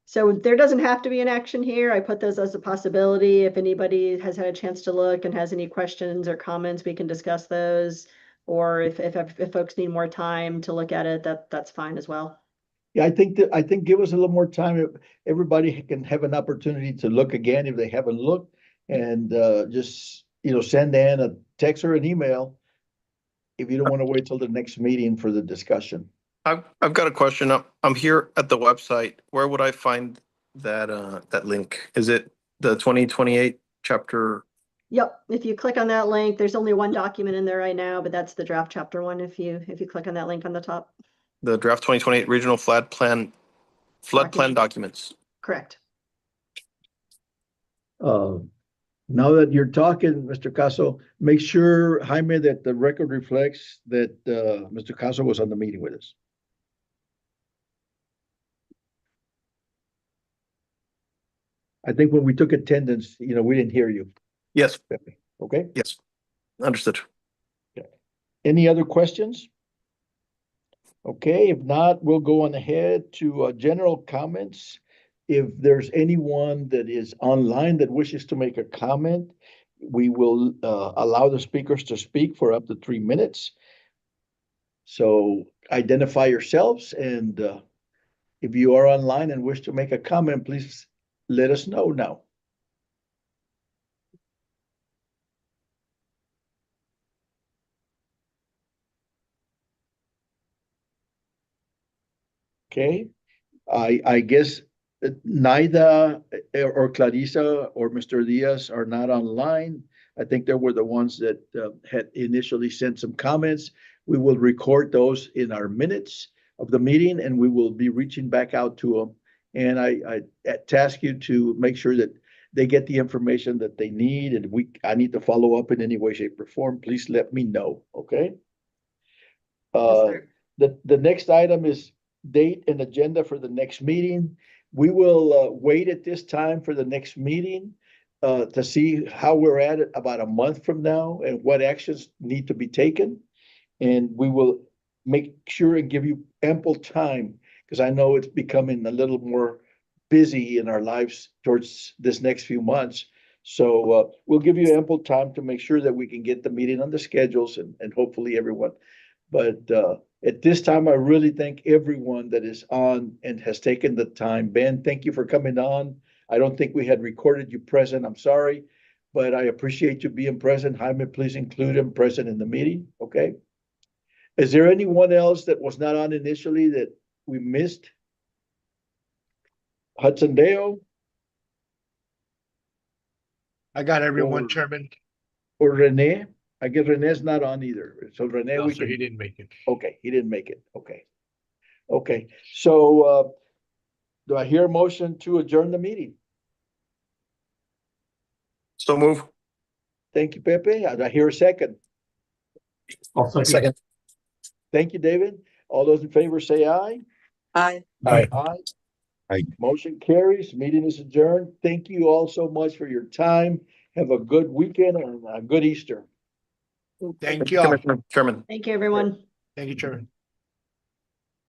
S7: So there doesn't have to be an action here. I put those as a possibility. If anybody has had a chance to look and has any questions or comments, we can discuss those. Or if folks need more time to look at it, that's fine as well.
S1: yeah, I think give us a little more time. Everybody can have an opportunity to look again if they haven't looked, and just send in a text or an email if you don't want to wait till the next meeting for the discussion.
S10: I've got a question. I'm here at the website. Where would I find that link? Is it the 2028 chapter?
S7: Yep. If you click on that link, there's only one document in there right now, but that's the draft chapter 1. If you click on that link on the top.
S10: The draft 2028 regional flood plan documents.
S7: Correct.
S1: Now that you're talking, Mr. Caso, make sure, Jaime, that the record reflects that Mr. Caso was on the meeting with us. I think when we took attendance, we didn't hear you.
S10: Yes.
S1: Okay.
S10: Yes. Understood.
S1: Okay. Any other questions? Okay, if not, we'll go on ahead to general comments. If there's anyone that is online that wishes to make a comment, we will allow the speakers to speak for up to 3 minutes. So identify yourselves, and if you are online and wish to make a comment, please let us know now. Okay, I guess neither or Clarissa or Mr. Diaz are not online. I think they were the ones that had initially sent some comments. We will record those in our minutes of the meeting, and we will be reaching back out to them. And I task you to make sure that they get the information that they need, and I need to follow up in any way, shape, or form. Please let me know, okay? The next item is date and agenda for the next meeting. We will wait at this time for the next meeting to see how we're at it about a month from now and what actions need to be taken. And we will make sure and give you ample time, because I know it's becoming a little more busy in our lives towards this next few months. So we'll give you ample time to make sure that we can get the meeting on the schedules and hopefully everyone. But at this time, I really thank everyone that is on and has taken the time. Ben, thank you for coming on. I don't think we had recorded you present. I'm sorry, but I appreciate you being present. Jaime, please include him present in the meeting, okay? Is there anyone else that was not on initially that we missed? Hudson Deo?
S2: I got everyone,
S1: Or-
S2: Chairman.
S1: Or Renee? I guess Renee's not on either. So Renee,
S2: No,
S1: we
S2: sir,
S1: can.
S2: he didn't make it.
S1: Okay, he didn't make it. Okay. Okay, so do I hear a motion to adjourn the meeting?
S10: So move.
S1: Thank you, Pepe. I hear a second.
S3: I'll second. Second.
S1: Thank you, David. All those in favor say aye.
S8: Aye.
S3: Aye.
S1: Aye.
S9: Aye.
S1: Motion carries. Meeting is adjourned. Thank you all so much for your time. Have a good weekend and a good Easter.
S2: Thank you all.
S10: Commissioner Chairman.
S7: Thank you, everyone.
S2: Thank you, Chairman.